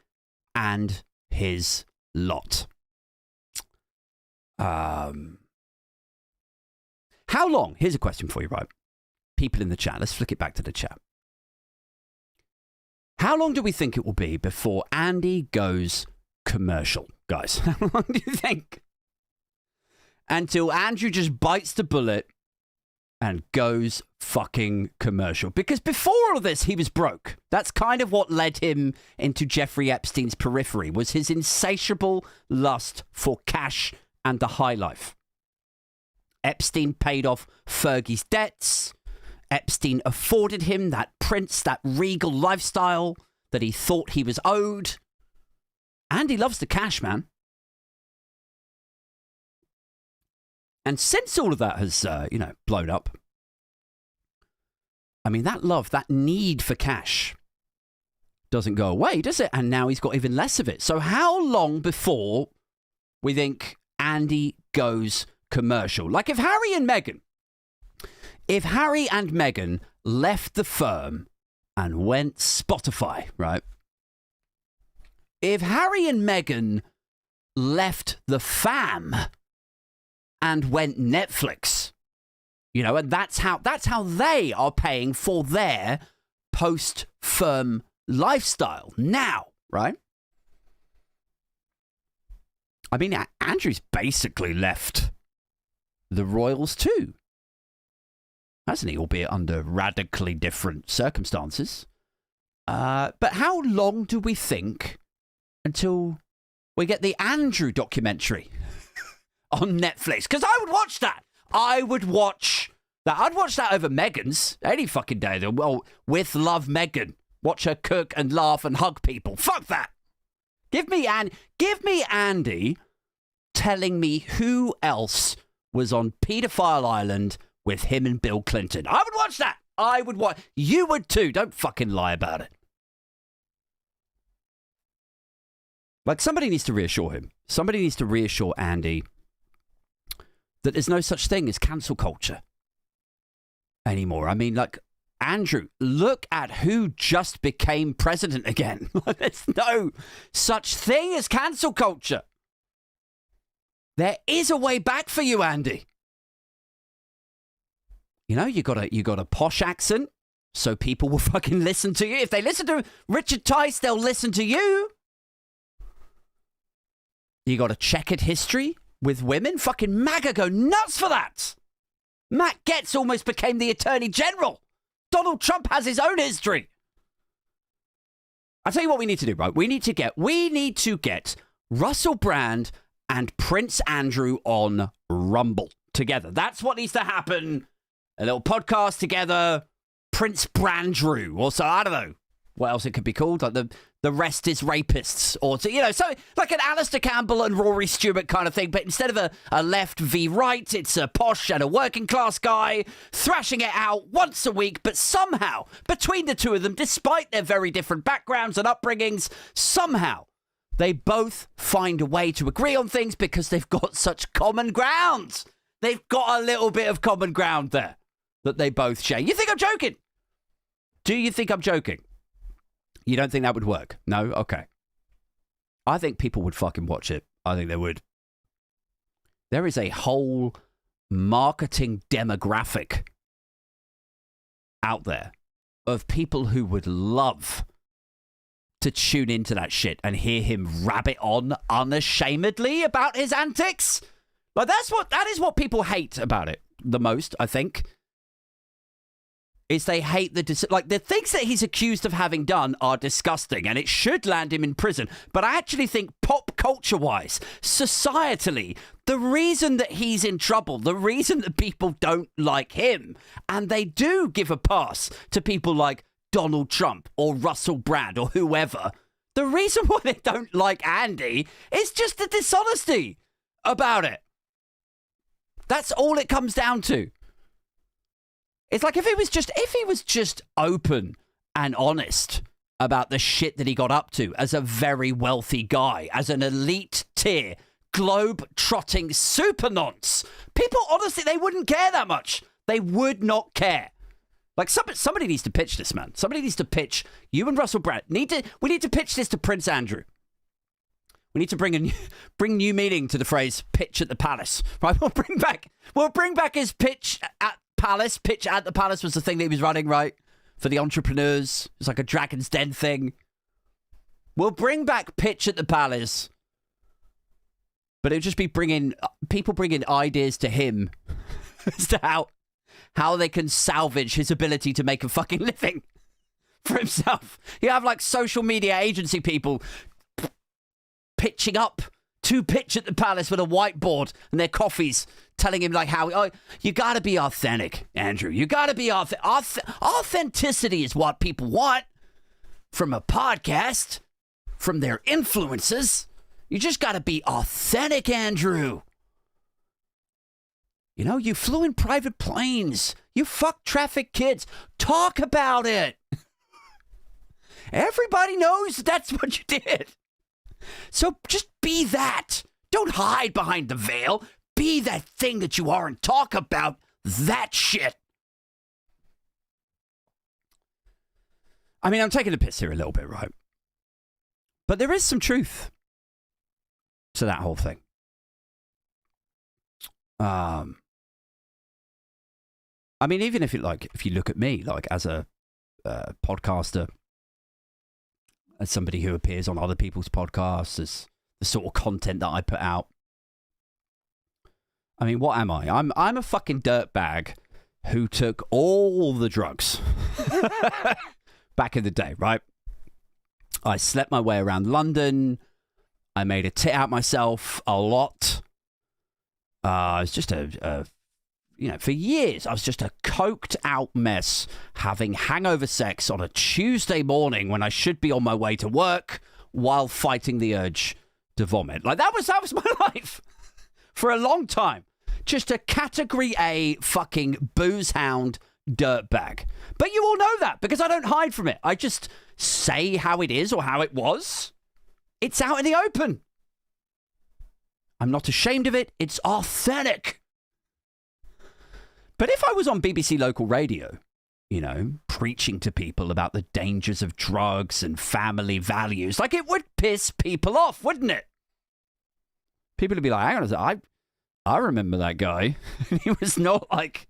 and his lot. How long? Here's a question for you, right? People in the chat. Let's flick it back to the chat. How long do we think it will be before Andy goes commercial, guys? How long do you think? Until Andrew just bites the bullet and goes fucking commercial. Because before all of this, he was broke. That's kind of what led him into Jeffrey Epstein's periphery, was his insatiable lust for cash and the high life. Epstein paid off Fergie's debts. Epstein afforded him that prince, that regal lifestyle that he thought he was owed. Andy loves the cash, man. And since all of that has, blown up, I mean, that love, that need for cash doesn't go away, does it? And now he's got even less of it. So how long before we think Andy goes commercial? Like if Harry and Meghan left the firm and went Spotify, right? If Harry and Meghan left the fam and went Netflix, You know, and that's how they are paying for their post-firm lifestyle now, right? I mean, Andrew's basically left the royals too, hasn't he? Albeit under radically different circumstances. But how long do we think until we get the Andrew documentary on Netflix? Because I would watch that. I'd watch that over Meghan's any fucking day. Well, with love, Meghan. Watch her cook and laugh and hug people. Fuck that. Give me Andy telling me who else was on Pedophile Island with him and Bill Clinton. I would watch that. I would watch. You would too. Don't fucking lie about it. Like, somebody needs to reassure him. Somebody needs to reassure Andy that there's no such thing as cancel culture anymore. I mean, like, Andrew, look at who just became president again. There's no such thing as cancel culture. There is a way back for you, Andy. You know, you got a posh accent, so people will fucking listen to you. If they listen to Richard Tice, they'll listen to you. You got a checkered history with women. Fucking MAGA go nuts for that. Matt Gaetz almost became the Attorney General. Donald Trump has his own history. I'll tell you what we need to do, right? We need to get Russell Brand and Prince Andrew on Rumble together. That's what needs to happen. A little podcast together. Prince Brandrew. Also, I don't know what else it could be called. Like the rest is rapists. Or, you know, so like an Alistair Campbell and Rory Stewart kind of thing. But instead of a left v right, it's a posh and a working class guy thrashing it out once a week. But somehow, between the two of them, despite their very different backgrounds and upbringings, somehow they both find a way to agree on things because they've got such common ground. They've got a little bit of common ground there that they both share. You think I'm joking? Do you think I'm joking? You don't think that would work? No? Okay. I think people would fucking watch it. I think they would. There is a whole marketing demographic out there of people who would love to tune into that shit and hear him rabbit on unashamedly about his antics. Like, that is what people hate about it the most, I think. Is they hate the things that he's accused of having done are disgusting and it should land him in prison. But I actually think pop culture wise, societally, the reason that he's in trouble, the reason that people don't like him, and they do give a pass to people like Donald Trump or Russell Brand or whoever, the reason why they don't like Andy is just the dishonesty about it. That's all it comes down to. It's like if he was just open and honest about the shit that he got up to as a very wealthy guy, as an elite tier, globe-trotting super nonce, people, honestly, they wouldn't care that much. They would not care. Like, somebody needs to pitch this, man. Somebody needs to pitch. You and Russell Brand we need to pitch this to Prince Andrew. We need to bring new meaning to the phrase "pitch at the palace." Right? We'll bring back his pitch at palace. Pitch at the palace was the thing that he was running, right? For the entrepreneurs. It's like a Dragon's Den thing. We'll bring back pitch at the palace. But it'll just be bringing ideas to him as to how they can salvage his ability to make a fucking living for himself. You have like social media agency people pitching up to pitch at the palace with a whiteboard and their coffees, telling him like how, you gotta be authentic, Andrew. You gotta be authenticity is what people want from a podcast, from their influences. You just gotta be authentic, Andrew. You know, you flew in private planes. You fucked traffic kids. Talk about it. Everybody knows that's what you did. So just be that. Don't hide behind the veil. Be that thing that you are and talk about that shit. I mean, I'm taking a piss here a little bit, right? But there is some truth to that whole thing. I mean, even if you look at me, like as a podcaster, as somebody who appears on other people's podcasts, as the sort of content that I put out. I mean, what am I? I'm a fucking dirtbag who took all the drugs back in the day, right? I slept my way around London. I made a tit out myself a lot. I was just for years, I was just a coked out mess, having hangover sex on a Tuesday morning when I should be on my way to work while fighting the urge to vomit. Like, that was my life for a long time. Just a category A fucking booze hound dirtbag. But you all know that because I don't hide from it. I just say how it is or how it was. It's out in the open. I'm not ashamed of it. It's authentic. But if I was on BBC local radio, preaching to people about the dangers of drugs and family values, like, it would piss people off, wouldn't it? People would be like, hang on a second, I remember that guy. He was not like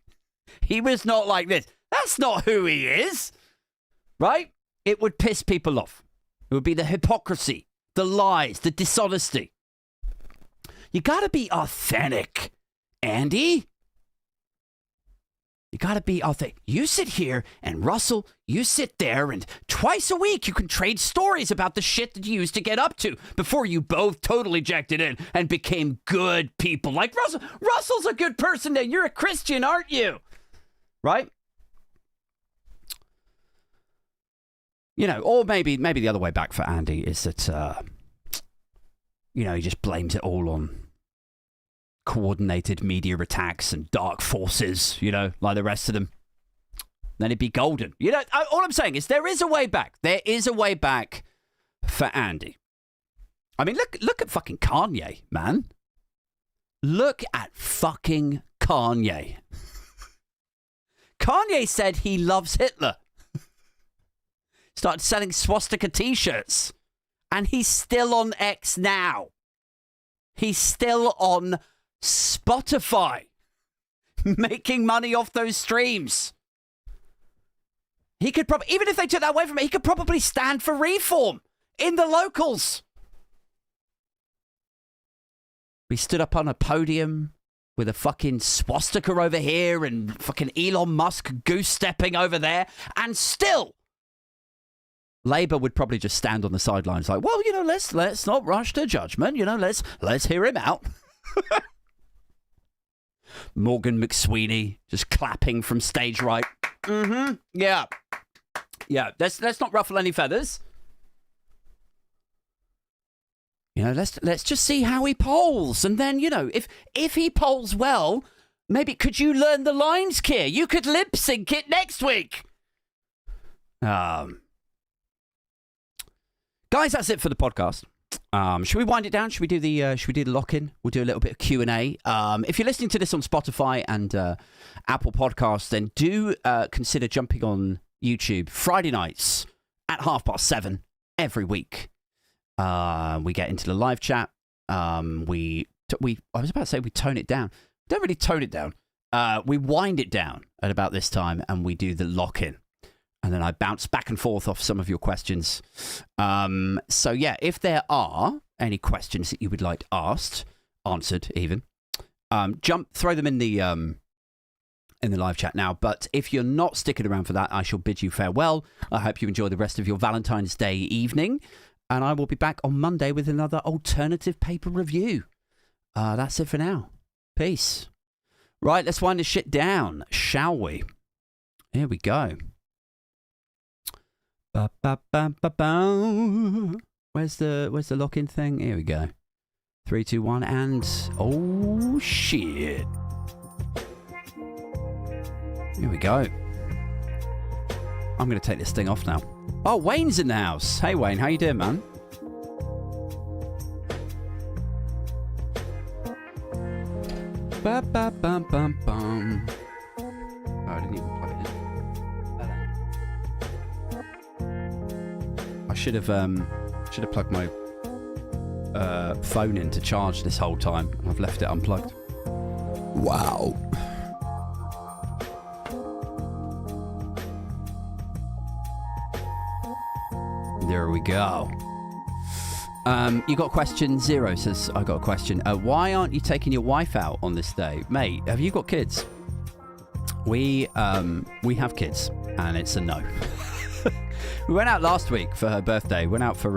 this. That's not who he is, right? It would piss people off. It would be the hypocrisy, the lies, the dishonesty. You got to be authentic, Andy. You got to be authentic. You sit here, and Russell, you sit there, and twice a week you can trade stories about the shit that you used to get up to before you both totally ejected in and became good people. Like Russell. Russell's a good person now. You're a Christian, aren't you? Right? Or maybe the other way back for Andy is that, he just blames it all on coordinated media attacks and dark forces, like the rest of them. Then it'd be golden. All I'm saying is there is a way back. There is a way back for Andy. I mean, look at fucking Kanye, man. Look at fucking Kanye. Kanye said he loves Hitler. Started selling swastika t-shirts. And he's still on X now. He's still on Spotify, making money off those streams. He could probably, even if they took that away from it, he could probably stand for reform in the locals. We stood up on a podium with a fucking swastika over here and fucking Elon Musk goose stepping over there, and still Labour would probably just stand on the sidelines like, well, let's not rush to judgment. Let's hear him out. Morgan McSweeney just clapping from stage right. Mm-hmm. Yeah. Let's not ruffle any feathers. Let's just see how he polls, and then if he polls well, maybe could you learn the lines, Keir? You could lip sync it next week. Guys, that's it for the podcast. Should we wind it down? Should we do the lock-in? We'll do a little bit of Q&A. If you're listening to this on Spotify and Apple Podcasts, then do consider jumping on YouTube Friday nights at 7:30 every week. We get into the live chat. I was about to say we tone it down. Don't really tone it down. We wind it down at about this time, and we do the lock-in. And then I bounce back and forth off some of your questions. So yeah, if there are any questions that you would like answered even, throw them in the live chat now. But if you're not sticking around for that, I shall bid you farewell. I hope you enjoy the rest of your Valentine's Day evening. And I will be back on Monday with another alternative paper review. That's it for now. Peace. Right, let's wind this shit down, shall we? Here we go. Ba, ba, ba, ba, ba. Where's the lock-in thing? Here we go. 3, 2, 1, and oh shit! Here we go. I'm gonna take this thing off now. Oh, Wayne's in the house. Hey Wayne, how you doing, man? Ba ba bum bum bum. Oh, I didn't even plug it in. I should have plugged my phone in to charge this whole time. I've left it unplugged. Wow. There we go. You got a question? Zero says, I got a question. Why aren't you taking your wife out on this day? Mate, have you got kids? We have kids, and it's a no. We went out last week for her birthday. Went out for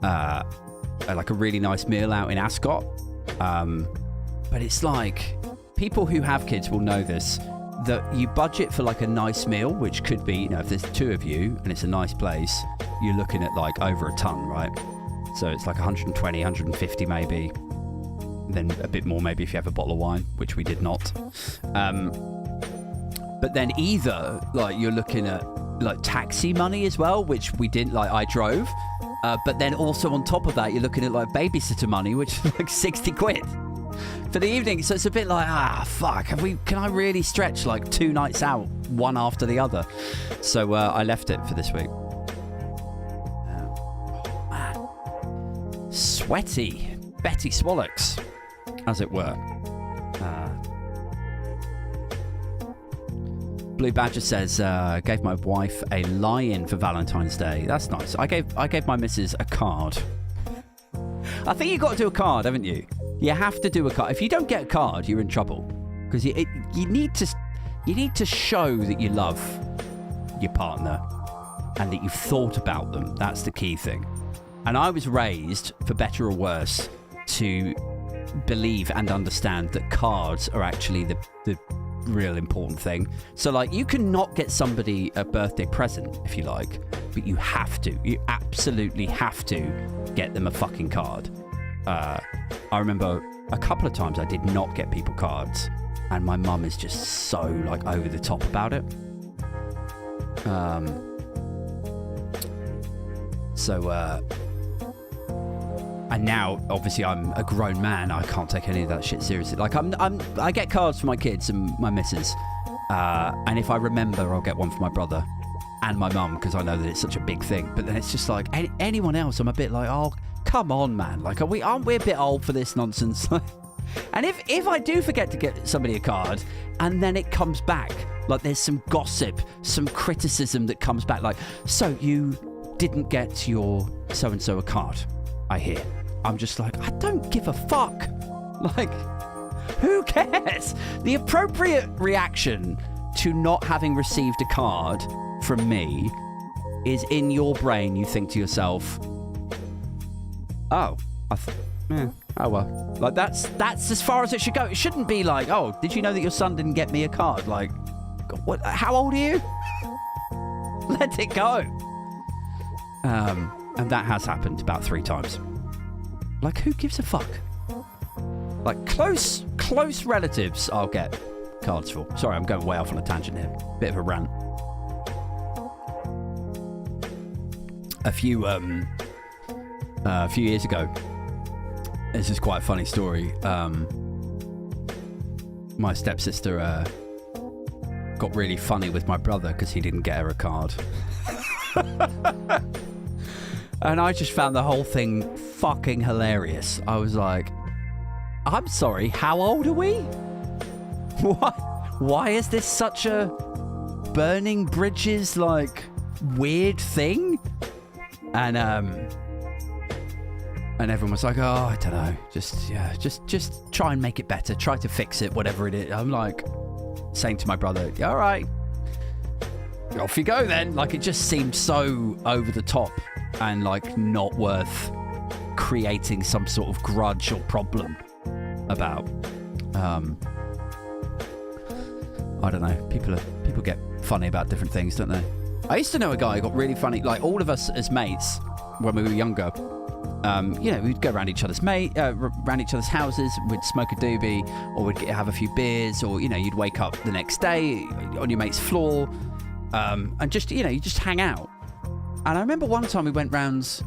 like a really nice meal out in Ascot. But it's like, people who have kids will know this, that you budget for like a nice meal, which could be, you know, if there's two of you and it's a nice place, you're looking at like over a ton, right? So it's like 120, 150 maybe. Then a bit more maybe if you have a bottle of wine, which we did not. But then either like you're looking at like taxi money as well, which we didn't, like I drove. But then also on top of that, you're looking at like babysitter money, which is like 60 quid for the evening. So it's a bit like, fuck, can I really stretch like 2 nights out, one after the other? So I left it for this week. Oh, man. Sweaty Betty Swallocks, as it were. Blue Badger says, gave my wife a lie-in for Valentine's Day. That's nice. I gave my missus a card. I think you've got to do a card, haven't you? You have to do a card. If you don't get a card, you're in trouble. Because you need to show that you love your partner and that you've thought about them. That's the key thing. And I was raised, for better or worse, to believe and understand that cards are actually the real important thing. So like, you can not get somebody a birthday present if you like, but you absolutely have to get them a fucking card. I remember a couple of times I did not get people cards, and my mum is just so like over the top about it. And now, obviously, I'm a grown man. I can't take any of that shit seriously. Like, I get cards for my kids and my missus, and if I remember, I'll get one for my brother and my mum, because I know that it's such a big thing. But then it's just like anyone else, I'm a bit like, oh, come on, man. Like, aren't we a bit old for this nonsense? And if I do forget to get somebody a card, and then it comes back, like there's some gossip, some criticism that comes back, like, so you didn't get your so and so a card, I hear. I'm just like, I don't give a fuck. Like, who cares? The appropriate reaction to not having received a card from me is, in your brain, you think to yourself, oh, oh well. Like, that's as far as it should go. It shouldn't be like, oh, did you know that your son didn't get me a card? Like, what? How old are you? Let it go. And that has happened about 3 times. Like, who gives a fuck? Like, close relatives I'll get cards for. Sorry, I'm going way off on a tangent here. Bit of a rant. A few years ago, this is quite a funny story. My stepsister got really funny with my brother because he didn't get her a card. And I just found the whole thing fucking hilarious. I was like, I'm sorry, how old are we? Why is this such a burning bridges, like, weird thing? And everyone was like, oh, I don't know. Just try and make it better. Try to fix it, whatever it is. I'm like saying to my brother, all right, off you go then. Like, it just seemed so over the top and like not worth creating some sort of grudge or problem about. I don't know. People get funny about different things, don't they? I used to know a guy who got really funny. Like, all of us as mates when we were younger, you know, we'd go around each other's houses, we'd smoke a doobie, or we'd have a few beers, or, you know, you'd wake up the next day on your mate's floor, and just, you know, you just hang out. And I remember one time we went round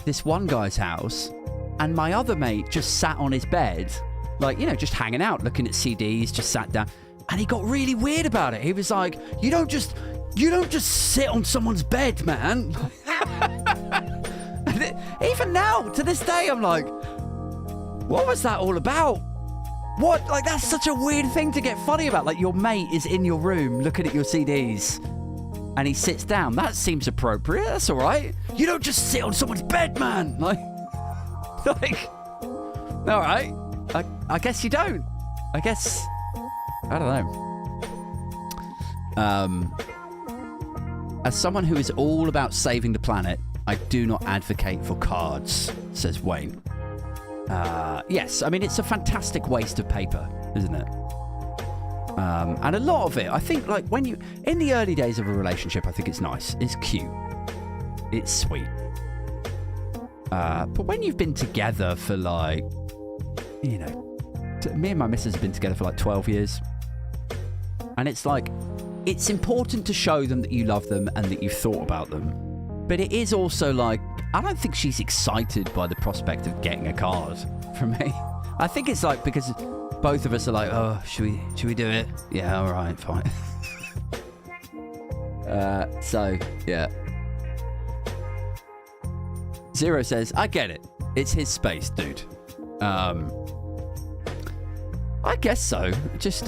this one guy's house, and my other mate just sat on his bed, like, you know, just hanging out, looking at CDs, just sat down, and he got really weird about it. He was like, you don't just sit on someone's bed, man. Even now, to this day, I'm like, what was that all about? What? Like, that's such a weird thing to get funny about. Like, your mate is in your room looking at your CDs, and he sits down. That seems appropriate. That's all right. You don't just sit on someone's bed, man. Like, all right. I guess you don't. I guess, I don't know. As someone who is all about saving the planet, I do not advocate for cards, says Wayne. Yes, I mean, it's a fantastic waste of paper, isn't it? And a lot of it, I think, like, when you... In the early days of a relationship, I think it's nice. It's cute. It's sweet. But when you've been together for, like... You know... Me and my missus have been together for, like, 12 years. And it's like... It's important to show them that you love them and that you've thought about them. But it is also, like... I don't think she's excited by the prospect of getting a card from me. I think it's, like, because... Both of us are like, oh, should we do it? Yeah, all right, fine. So, yeah. Zero says, I get it. It's his space, dude. I guess so. Just,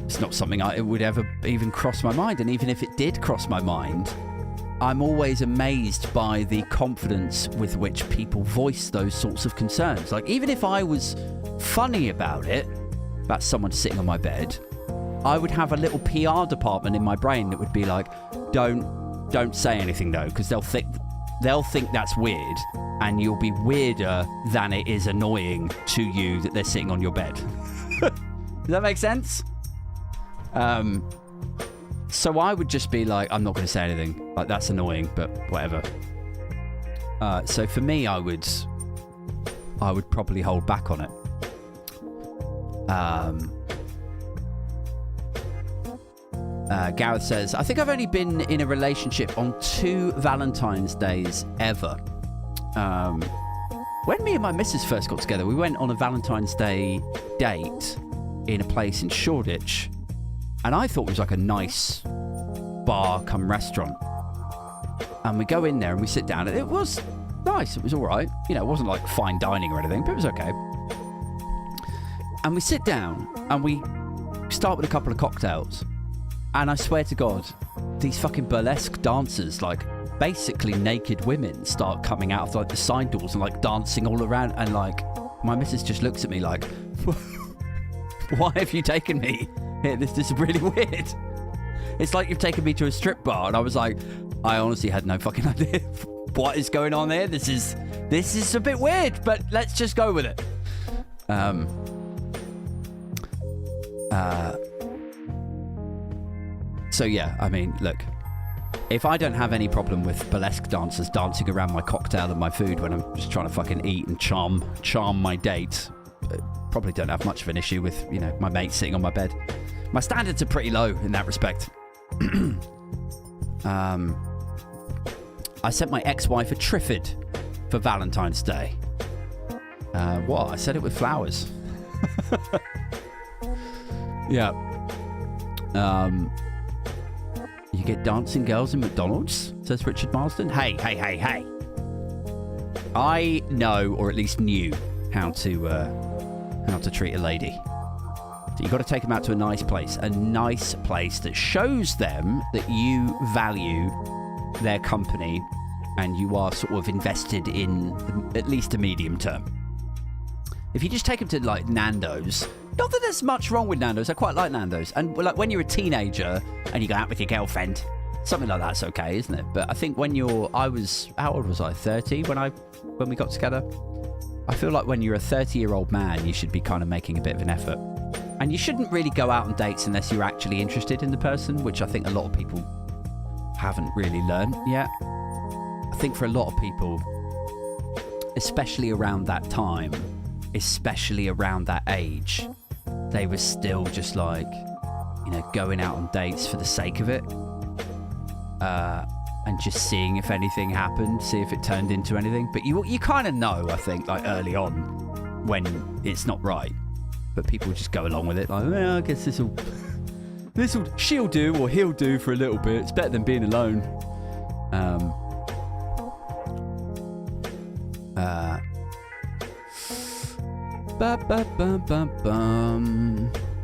it's not something it would ever even cross my mind. And even if it did cross my mind, I'm always amazed by the confidence with which people voice those sorts of concerns. Like, even if I was funny about it, about someone sitting on my bed, I would have a little PR department in my brain that would be like, don't say anything though, because they'll think that's weird, and you'll be weirder than it is annoying to you that they're sitting on your bed. Does that make sense? So I would just be like, I'm not going to say anything. Like, that's annoying, but whatever. So for me, I would probably hold back on it. Gareth says, I think I've only been in a relationship on 2 Valentine's days ever. When me and my missus first got together, we went on a Valentine's Day date in a place in Shoreditch, and I thought it was like a nice bar come restaurant. And we go in there and we sit down, and it was nice. It was all right. You know, it wasn't like fine dining or anything, but it was okay. And we sit down and we start with a couple of cocktails. And I swear to God, these fucking burlesque dancers, like basically naked women, start coming out of like the side doors and like dancing all around. And like, my missus just looks at me like, why have you taken me here? This is really weird. It's like you've taken me to a strip bar. And I was like, I honestly had no fucking idea what is going on here. This is a bit weird, but let's just go with it. So yeah, I mean, look, if I don't have any problem with burlesque dancers dancing around my cocktail and my food when I'm just trying to fucking eat and charm my date, probably don't have much of an issue with, you know, my mate sitting on my bed. My standards are pretty low in that respect. I sent my ex-wife a Triffid for Valentine's Day. What? I said it with flowers. Yeah. You get dancing girls in McDonald's, says Richard Marsden. Hey. I know, or at least knew, how to treat a lady. So you got to take them out to a nice place that shows them that you value their company and you are sort of invested in at least a medium term. If you just take them to like Nando's, not that there's much wrong with Nando's, I quite like Nando's, and like when you're a teenager and you go out with your girlfriend, something like that's okay, isn't it? But I think when how old was I? 30 when we got together. I feel like when you're a 30-year-old man, you should be kind of making a bit of an effort. And you shouldn't really go out on dates unless you're actually interested in the person, which I think a lot of people haven't really learned yet. I think for a lot of people, especially around that time, especially around that age, they were still just like, you know, going out on dates for the sake of it. And just seeing if anything happened, see if it turned into anything. But you kind of know, I think, like early on, when it's not right. But people just go along with it, like, well, I guess she'll do or he'll do for a little bit. It's better than being alone.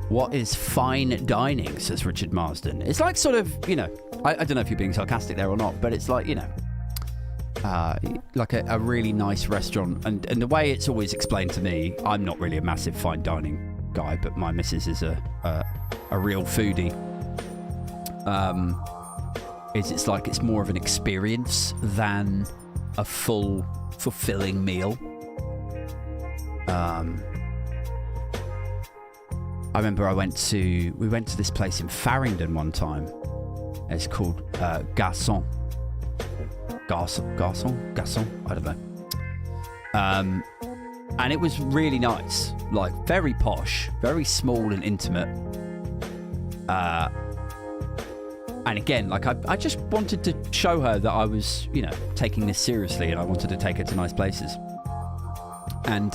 What is fine dining, says Richard Marsden? It's like sort of, you know, I don't know if you're being sarcastic there or not, but it's like, you know, like a really nice restaurant. And the way it's always explained to me, I'm not really a massive fine dining guy, but my missus is a real foodie. It's like it's more of an experience than a full, fulfilling meal. I remember we went to this place in Farringdon one time. It's called Garçon, I don't know. And it was really nice, like very posh, very small and intimate. And again, like I just wanted to show her that I was, you know, taking this seriously, and I wanted to take her to nice places. And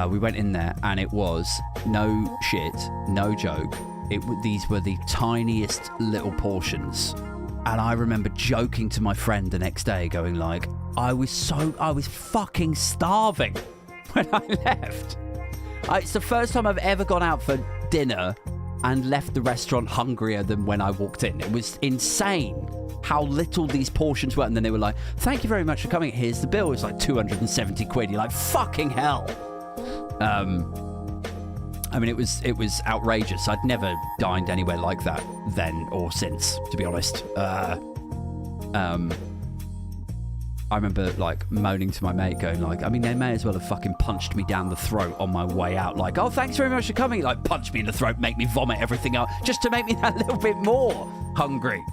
we went in there, and it was no shit, no joke. These were the tiniest little portions. And I remember joking to my friend the next day, going like, I was fucking starving when I left. It's the first time I've ever gone out for dinner and left the restaurant hungrier than when I walked in. It was insane how little these portions were. And then they were like, thank you very much for coming. Here's the bill. It's like 270 quid. You're like, fucking hell. I mean, it was outrageous. I'd never dined anywhere like that then or since, to be honest. I remember like moaning to my mate, going like, I mean, they may as well have fucking punched me down the throat on my way out. Like, oh, thanks very much for coming. Like, punch me in the throat, make me vomit everything out, just to make me that little bit more hungry.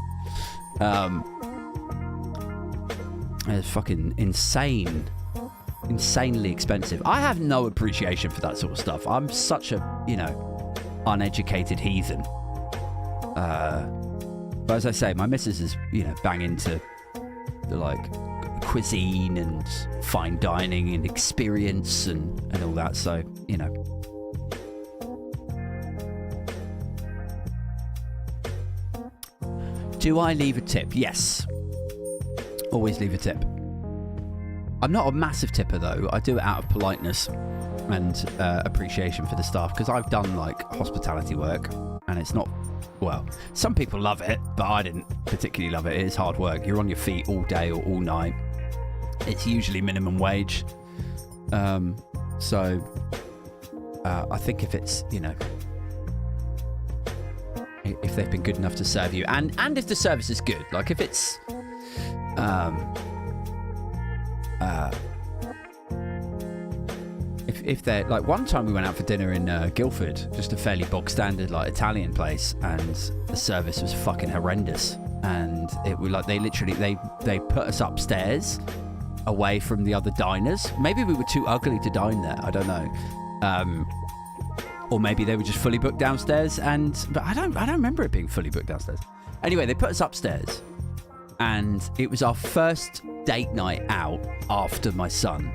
It's fucking insane. Insanely expensive. I have no appreciation for that sort of stuff. I'm such a, you know, uneducated heathen. But as I say, my missus is, you know, bang into the like cuisine and fine dining and experience and all that. So, you know. Do I leave a tip? Yes. Always leave a tip. I'm not a massive tipper though. I do it out of politeness and appreciation for the staff, because I've done like hospitality work and it's not, well, some people love it, but I didn't particularly love it. It is hard work. You're on your feet all day or all night. It's usually minimum wage. So I think if it's, you know, if they've been good enough to serve you, and if the service is good, like if it's if they're like, one time we went out for dinner in Guildford, just a fairly bog standard like Italian place, and the service was fucking horrendous. And it was like they put us upstairs away from the other diners. Maybe we were too ugly to dine there, I don't know. Or maybe they were just fully booked downstairs, but I don't remember it being fully booked downstairs. Anyway, they put us upstairs, and it was our first date night out after my son,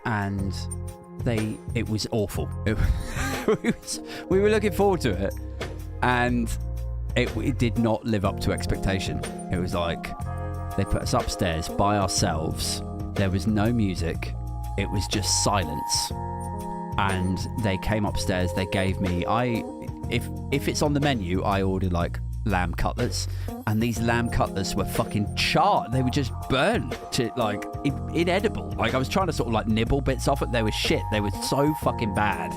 and it was awful. We were looking forward to it, and it did not live up to expectation. It was like they put us upstairs by ourselves. There was no music. It was just silence. And they came upstairs. They gave me, if it's on the menu, I ordered like lamb cutlets, and these lamb cutlets were fucking charred. They were just burnt to like inedible. Like I was trying to sort of like nibble bits off it. They were shit. They were so fucking bad.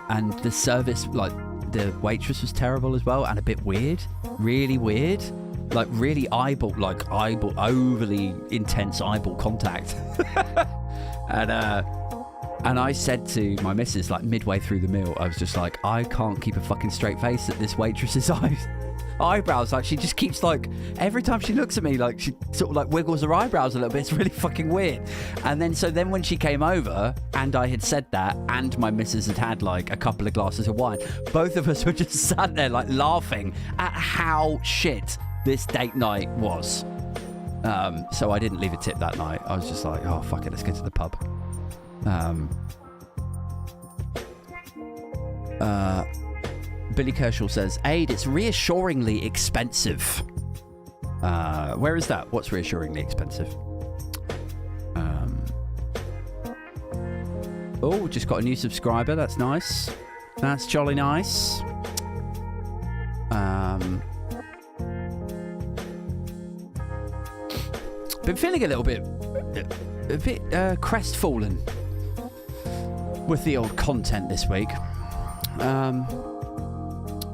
And the service, like the waitress was terrible as well, and a bit weird, really weird, like really overly intense eyeball contact. And I said to my missus, like midway through the meal, I was just like, I can't keep a fucking straight face at this waitress's eyebrows. Like she just keeps like, every time she looks at me, like she sort of like wiggles her eyebrows a little bit. It's really fucking weird. And then when she came over and I had said that, and my missus had like a couple of glasses of wine, both of us were just sat there like laughing at how shit this date night was. So I didn't leave a tip that night. I was just like, oh fuck it, let's go to the pub. Billy Kershaw says, Aid, it's reassuringly expensive. Where is that? What's reassuringly expensive? Oh, just got a new subscriber. That's nice. That's jolly nice. Been feeling a little bit crestfallen with the old content this week.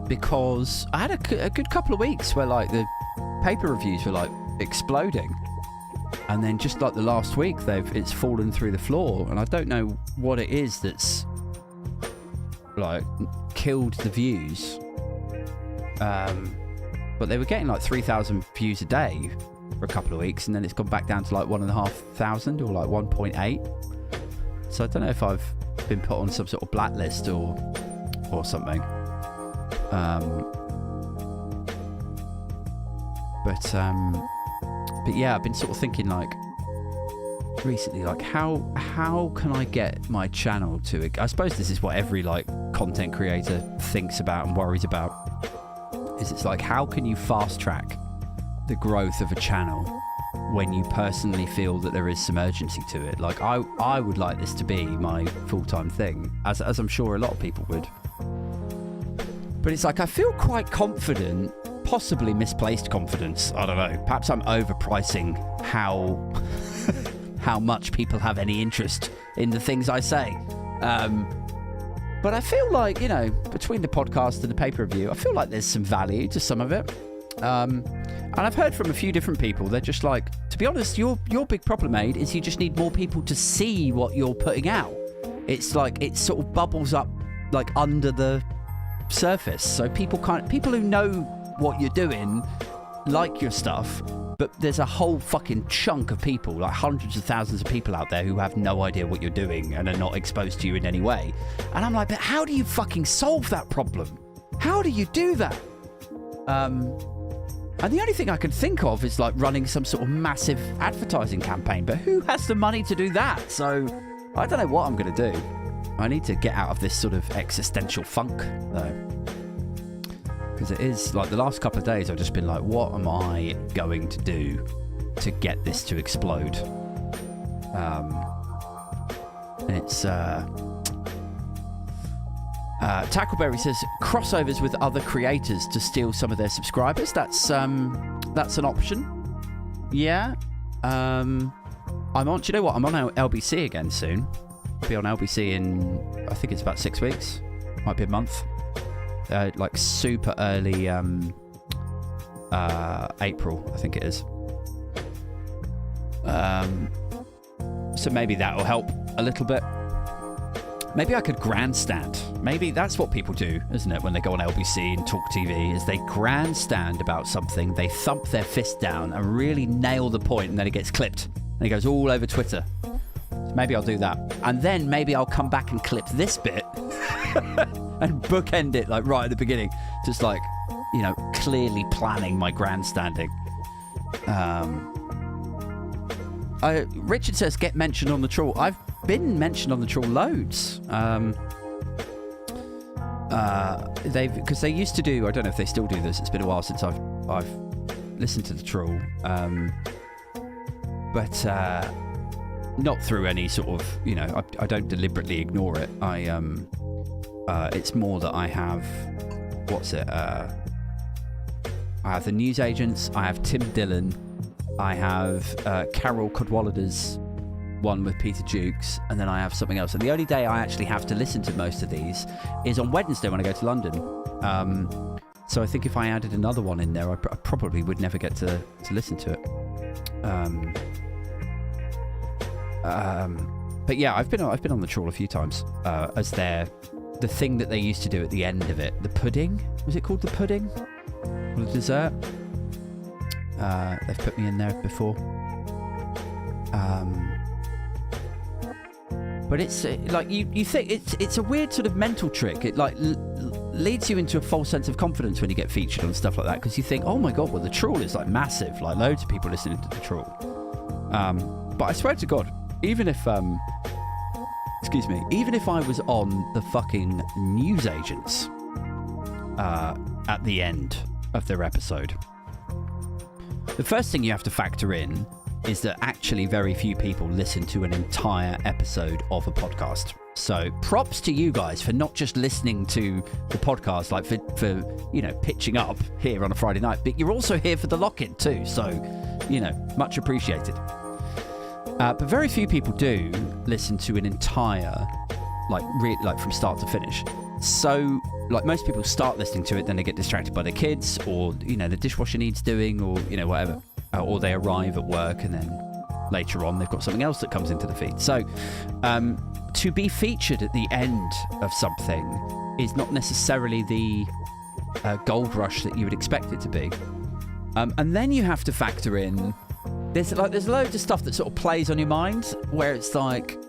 Because I had a good couple of weeks where like the paper reviews were like exploding, and then just like the last week it's fallen through the floor, and I don't know what it is that's like killed the views. But they were getting like 3,000 views a day for a couple of weeks, and then it's gone back down to like 1,500 or like 1.8. So I don't know if I've been put on some sort of blacklist or something. But yeah, I've been sort of thinking like recently, like how can I get my channel to? I suppose this is what every like content creator thinks about and worries about. It's like, how can you fast track the growth of a channel when you personally feel that there is some urgency to it? Like I would like this to be my full-time thing, as I'm sure a lot of people would. But it's like I feel quite confident, possibly misplaced confidence. I don't know. Perhaps I'm overpricing how much people have any interest in the things I say. But I feel like, you know, between the podcast and the paper review, I feel like there's some value to some of it. And I've heard from a few different people. They're just like, to be honest, your big problem, mate, is you just need more people to see what you're putting out. It's like it sort of bubbles up like under the surface, so people who know what you're doing like your stuff, but there's a whole fucking chunk of people, like hundreds of thousands of people out there who have no idea what you're doing and are not exposed to you in any way. And I'm like, but how do you fucking solve that problem? How do you do that? And the only thing I can think of is like running some sort of massive advertising campaign, but who has the money to do that? So I don't know what I'm going to do. I need to get out of this sort of existential funk, though. Because it is, like, the last couple of days I've just been like, what am I going to do to get this to explode? And it's, Tackleberry says, crossovers with other creators to steal some of their subscribers. That's an option. Yeah. I'm on, do you know what? I'm on LBC again soon. I'll be on LBC in, I think it's about 6 weeks. Might be a month. Like super early April, I think it is. So maybe that will help a little bit. Maybe I could grandstand. Maybe that's what people do, isn't it? When they go on LBC and Talk TV, is they grandstand about something, they thump their fist down and really nail the point, and then it gets clipped. And it goes all over Twitter. So maybe I'll do that. And then maybe I'll come back and clip this bit and bookend it like right at the beginning. Just like, you know, clearly planning my grandstanding. Richard says, get mentioned on the trawl. I've been mentioned on the trawl loads. Because they used to do, I don't know if they still do this, it's been a while since I've listened to the trawl. But not through any sort of, you know, I don't deliberately ignore it. It's more that I have, I have the news agents, I have Tim Dillon, I have Carol Cadwallader's one with Peter Jukes, and then I have something else. And the only day I actually have to listen to most of these is on Wednesday when I go to London. So I think if I added another one in there, I probably would never get to listen to it. But yeah, I've been on the trawl a few times as the thing that they used to do at the end of it. The pudding? Was it called the pudding? Or the dessert? They've put me in there before. But it's like you think it's a weird sort of mental trick. It like leads you into a false sense of confidence when you get featured on stuff like that, because you think, oh my god, well the trawl is like massive, like loads of people listening to the trawl. But I swear to God, even if even if I was on the fucking news agents at the end of their episode, the first thing you have to factor in is that actually very few people listen to an entire episode of a podcast. So props to you guys for not just listening to the podcast, like for pitching up here on a Friday night, but you're also here for the lock-in too. So, much appreciated. But very few people do listen to an entire, like from start to finish. So, like most people start listening to it, then they get distracted by their kids, or the dishwasher needs doing, or whatever, or they arrive at work and then later on they've got something else that comes into the feed. So, to be featured at the end of something is not necessarily the gold rush that you would expect it to be. And then you have to factor in there's loads of stuff that sort of plays on your mind, where it's like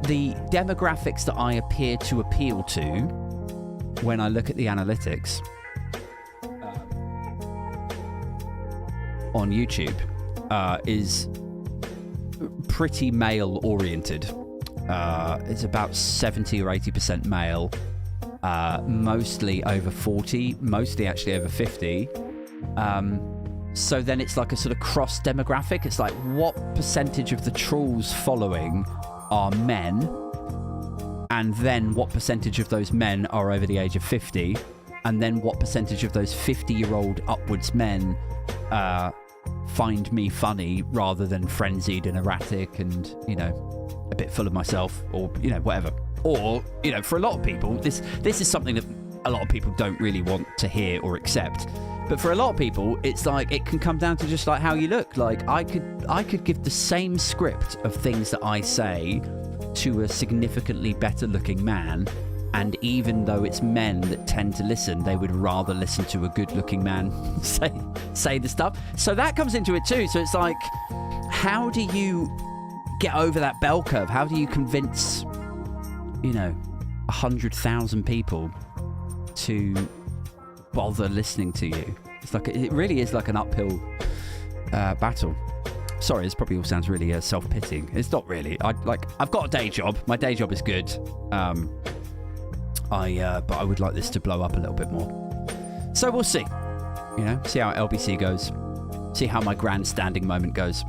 the demographics that I appear to appeal to when I look at the analytics on YouTube is pretty male oriented. It's about 70 or 80% male, mostly over 40, mostly actually over 50. So then it's like a sort of cross demographic. It's like, what percentage of the trolls following are men? And then what percentage of those men are over the age of 50? And then what percentage of those 50-year-old upwards men find me funny rather than frenzied and erratic and, a bit full of myself, or, whatever. Or, for a lot of people, this is something that a lot of people don't really want to hear or accept. But for a lot of people, it's like, it can come down to just like how you look. Like I could give the same script of things that I say to a significantly better looking man, and even though it's men that tend to listen, they would rather listen to a good looking man say the stuff. So that comes into it too. So it's like, how do you get over that bell curve? How do you convince 100,000 people to bother listening to you? It's like, it really is like an uphill battle. Sorry, this probably all sounds really self-pitying. It's not really. I've got a day job. My day job is good. But I would like this to blow up a little bit more. So we'll see. See how LBC goes. See how my grandstanding moment goes.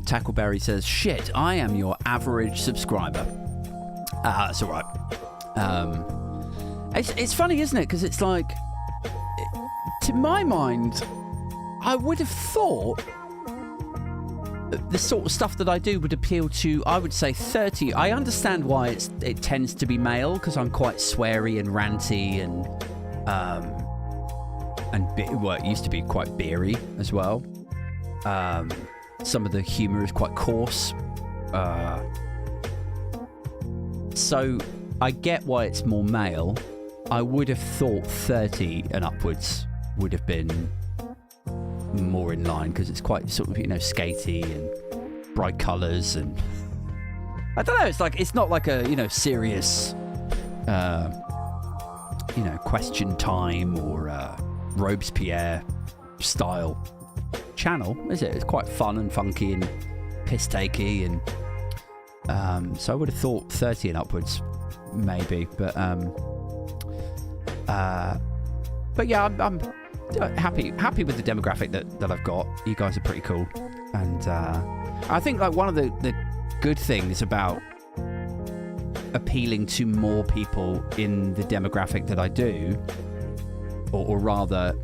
Tackleberry says, shit, I am your average subscriber. That's all right. It's funny, isn't it? Because it's like, to my mind, I would have thought the sort of stuff that I do would appeal to, I would say, 30. I understand why it tends to be male, because I'm quite sweary and ranty and it used to be quite beery as well. Some of the humour is quite coarse. So I get why it's more male. I would have thought 30 and upwards would have been more in line, because it's quite sort of, skatey and bright colours, and I don't know, it's not like a, serious, question time or Robespierre style channel, is it? It's quite fun and funky and piss-takey, and so I would have thought 30 and upwards maybe, but yeah, I'm happy with the demographic that I've got. You guys are pretty cool, and I think like one of the good things about appealing to more people in the demographic that I do, or rather,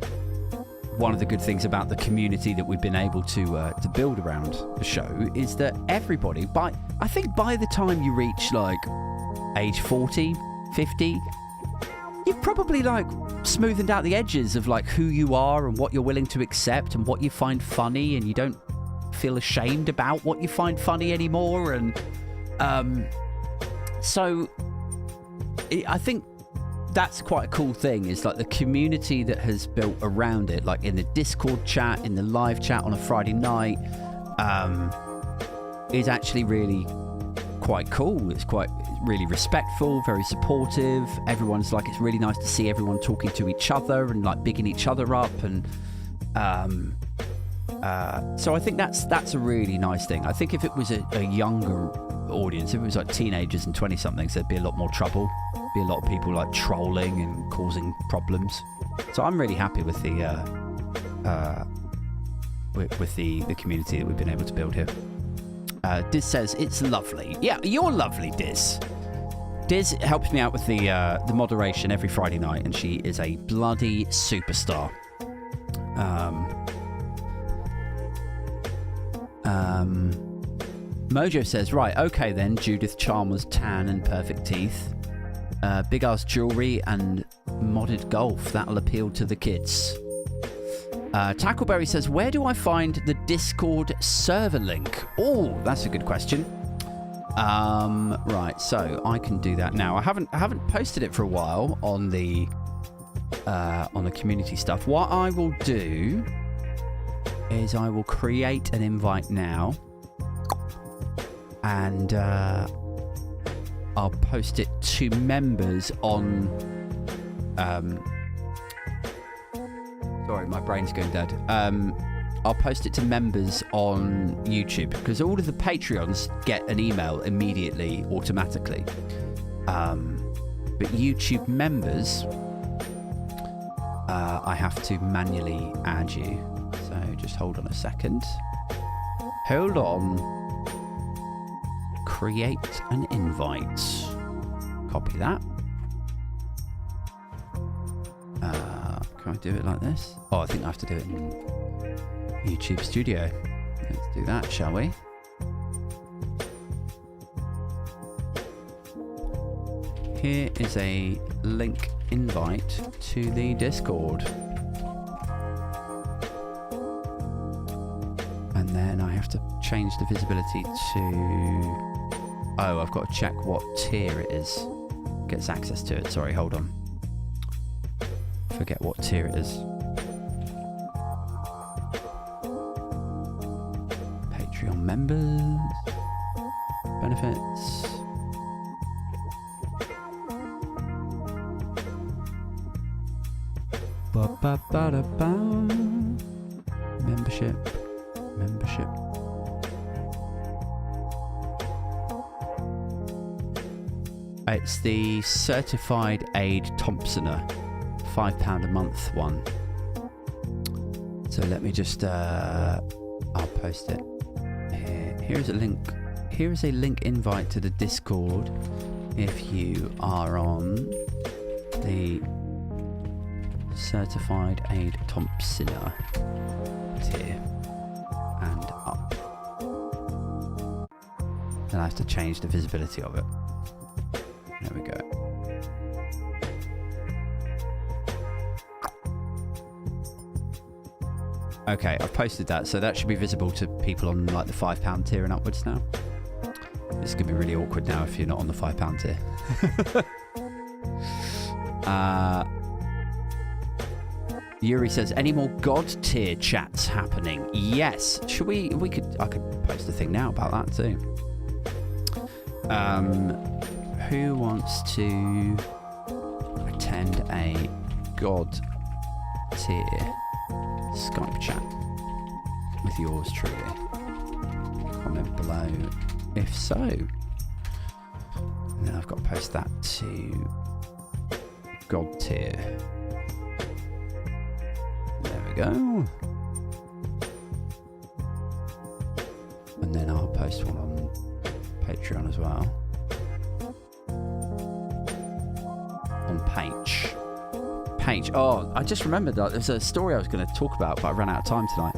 one of the good things about the community that we've been able to build around the show is that everybody, I think by the time you reach like age 40, 50, you've probably like smoothened out the edges of like who you are and what you're willing to accept and what you find funny, and you don't feel ashamed about what you find funny anymore. And so I think that's quite a cool thing, is like the community that has built around it, like in the Discord chat, in the live chat on a Friday night, is actually really quite cool. It's really respectful, very supportive. Everyone's like, it's really nice to see everyone talking to each other and like bigging each other up, and so I think that's a really nice thing. I think if it was a younger audience, if it was like teenagers and 20-somethings, there'd be a lot more trouble. Be a lot of people like trolling and causing problems. So I'm really happy with the with the community that we've been able to build here. Diz says it's lovely. Yeah, you're lovely, Diz. Diz helps me out with the moderation every Friday night, and she is a bloody superstar. Mojo says, right, okay then, Judith Chalmers tan and perfect teeth. Big ass jewellery and modded golf. That'll appeal to the kids. Tackleberry says, where do I find the Discord server link? Oh, that's a good question. Right, so I can do that now. I haven't posted it for a while on the community stuff. What I will do is I will create an invite now, and I'll post it to members on. Sorry, my brain's going dead. I'll post it to members on YouTube, because all of the Patreons get an email immediately, automatically. But YouTube members, I have to manually add you. So just hold on a second. Hold on. Create an invite. Copy that. Can I do it like this? Oh, I think I have to do it in YouTube Studio. Let's do that, shall we? Here is a link invite to the Discord. And then I have to change the visibility to... Oh, I've got to check what tier it is. Gets access to it. Sorry, hold on. Forget what tier it is. Patreon members. Benefits. Ba-ba-ba-da-ba. Membership. It's the Certified Aid Thompsoner, £5 a month one. So let me just, I'll post it here. Here's a link. Here is a link invite to the Discord if you are on the Certified Aid Thompsoner tier and up. Then I have to change the visibility of it. There we go. Okay, I've posted that, so that should be visible to people on like the £5 tier and upwards now. This is going to be really awkward now if you're not on the £5 tier. Yuri says, any more God tier chats happening? Yes. Should I could post a thing now about that too. Who wants to attend a God tier Skype chat with yours truly? Comment below if so. And then I've got to post that to God tier. There we go. And then I'll post one on Patreon as well. On Page. Oh, I just remembered that there's a story I was going to talk about, but I ran out of time tonight.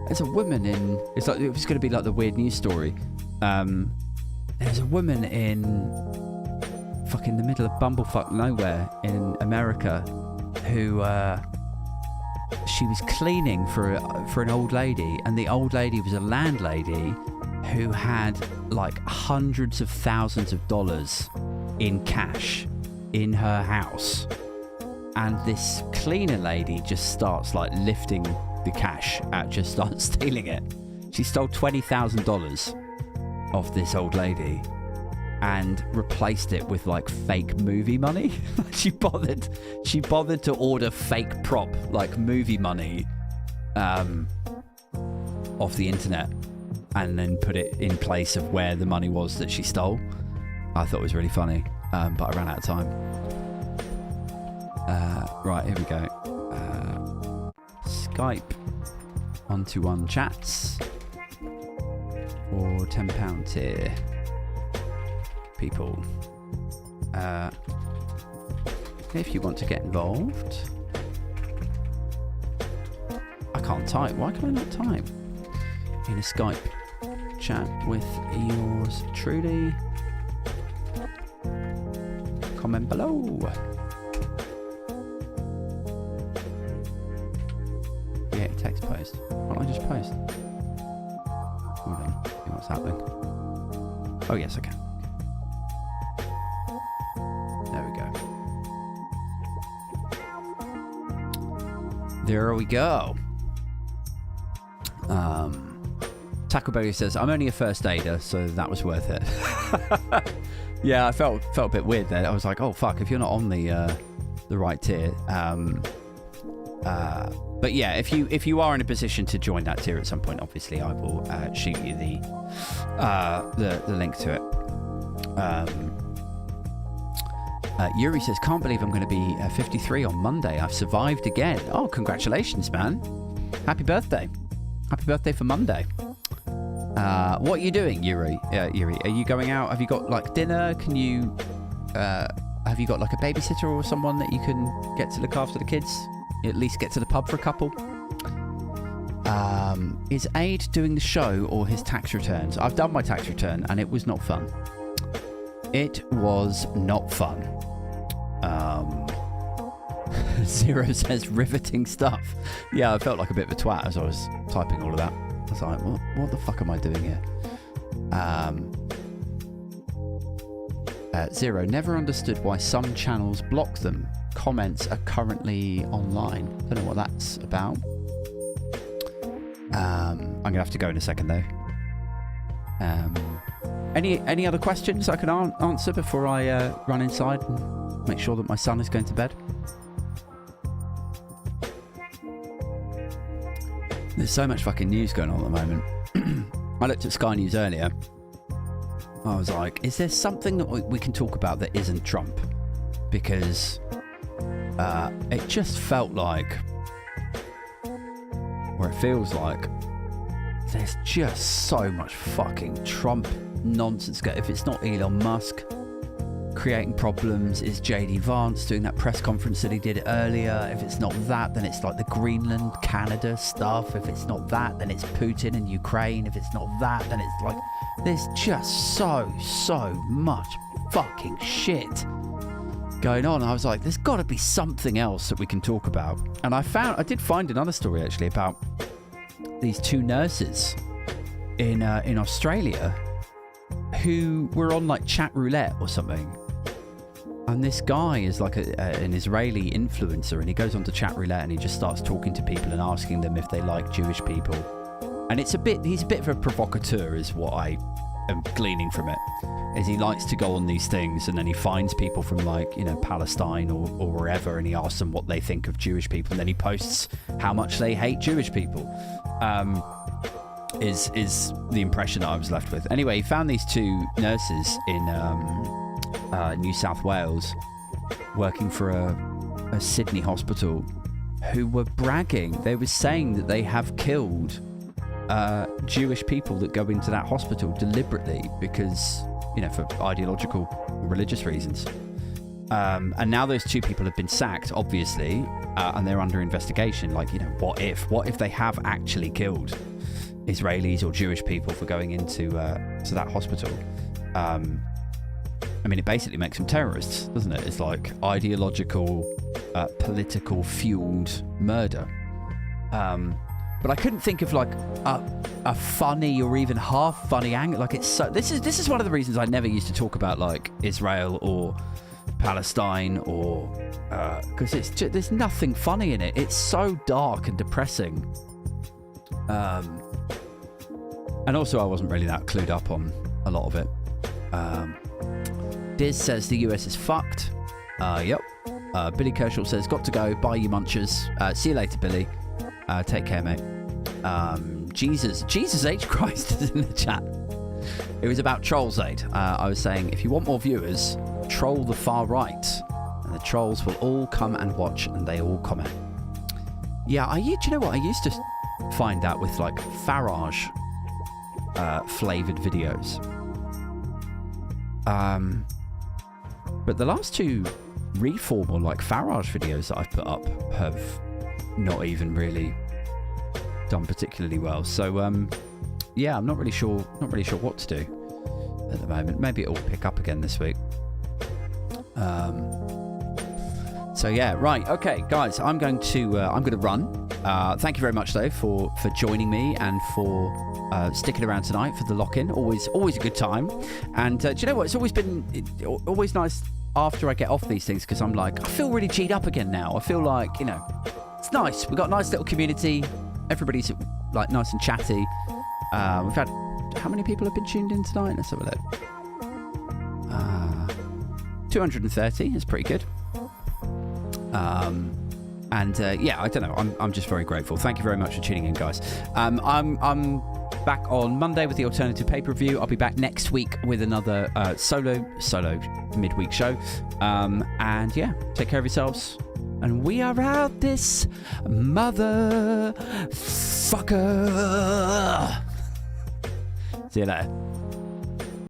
There's a woman in... It was going to be like the weird news story. There's a woman in fucking the middle of bumblefuck nowhere in America who she was cleaning for an old lady, and the old lady was a landlady who had like hundreds of thousands of dollars in cash in her house, and this cleaner lady just starts like lifting the cash out, just starts stealing it. She stole $20,000 off this old lady and replaced it with like fake movie money. she bothered to order fake prop like movie money off the internet and then put it in place of where the money was that she stole. I thought it was really funny, but I ran out of time. Right, here we go. Skype one-to-one chats for £10 tier people. If you want to get involved, I can't type. Why can I not type? In a Skype chat with yours truly. Comment below. Yeah, text post. Why don't I just post? Hold on. See what's happening. Oh yes, I can. There we go. There we go. Tackleberry says, I'm only a first aider, so that was worth it. Yeah, I felt a bit weird there. I was like, oh fuck, if you're not on the right tier. But yeah, if you are in a position to join that tier at some point, obviously I will shoot you the link to it. Yuri says, can't believe I'm going to be 53 on Monday. I've survived again. Oh, congratulations, man. Happy birthday. Happy birthday for Monday. What are you doing, Yuri? Yuri, are you going out? Have you got like dinner? Can you have you got like a babysitter or someone that you can get to look after the kids? At least get to the pub for a couple. Is Aid doing the show or his tax returns? I've done my tax return and it was not fun. It was not fun. Zero says riveting stuff. Yeah, I felt like a bit of a twat as I was typing all of that. I was like, what the fuck am I doing here? Zero, never understood why some channels block them. Comments are currently online. Don't know what that's about. I'm going to have to go in a second, though. Any other questions I can answer before I run inside and make sure that my son is going to bed? There's so much fucking news going on at the moment. I looked at Sky News earlier. I was like, is there something that we can talk about that isn't Trump? Because it just felt like, or it feels like, there's just so much fucking Trump nonsense. If it's not Elon Musk creating problems, is JD Vance doing that press conference that he did earlier. If it's not that, then it's like the Greenland, Canada stuff. If it's not that, then it's Putin and Ukraine. If it's not that, then it's like, there's just so much fucking shit going on. I was like, there's got to be something else that we can talk about. And I did find another story actually about these two nurses in Australia who were on like chat roulette or something. And this guy is like an Israeli influencer, and he goes on to chat roulette and he just starts talking to people and asking them if they like Jewish people. And he's a bit of a provocateur is what I am gleaning from it. Is he likes to go on these things and then he finds people from like, Palestine or wherever, and he asks them what they think of Jewish people, and then he posts how much they hate Jewish people. Is the impression that I was left with. Anyway, he found these two nurses in New South Wales working for a Sydney hospital who were bragging. They were saying that they have killed Jewish people that go into that hospital deliberately because, for ideological or religious reasons. And now those two people have been sacked, obviously, and they're under investigation. Like, what if they have actually killed Israelis or Jewish people for going into to that hospital? It basically makes them terrorists, doesn't it? It's like ideological, political fueled murder. But I couldn't think of like a funny or even half funny angle. Like it's so. This is one of the reasons I never used to talk about like Israel or Palestine or because it's just, there's nothing funny in it. It's so dark and depressing. And also I wasn't really that clued up on a lot of it. Diz says the US is fucked. Yep. Billy Kershaw says, got to go. Bye, you munchers. See you later, Billy. Take care, mate. Jesus H. Christ is in the chat. It was about Trolls Aid. I was saying, if you want more viewers, troll the far right. And the trolls will all come and watch, and they all comment. Yeah, do you know what? I used to find that with like Farage flavoured videos. But the last two Reform or like Farage videos that I've put up have not even really done particularly well. So yeah, I'm not really sure what to do at the moment. Maybe it'll pick up again this week. So yeah, right, okay, guys, I'm going to run. Thank you very much though for joining me and for sticking around tonight for the lock-in. Always a good time. And do you know what? It's always nice after I get off these things, because I'm like, I feel really G'd up again now. I feel like, it's nice. We've got a nice little community. Everybody's like nice and chatty. We've had, how many people have been tuned in tonight? Let's have a look. 230 is pretty good. Yeah, I don't know. I'm just very grateful. Thank you very much for tuning in, guys. I'm back on Monday with the alternative pay-per-view. I'll be back next week with another solo midweek show. And yeah, take care of yourselves. And we are out this motherfucker. See you later.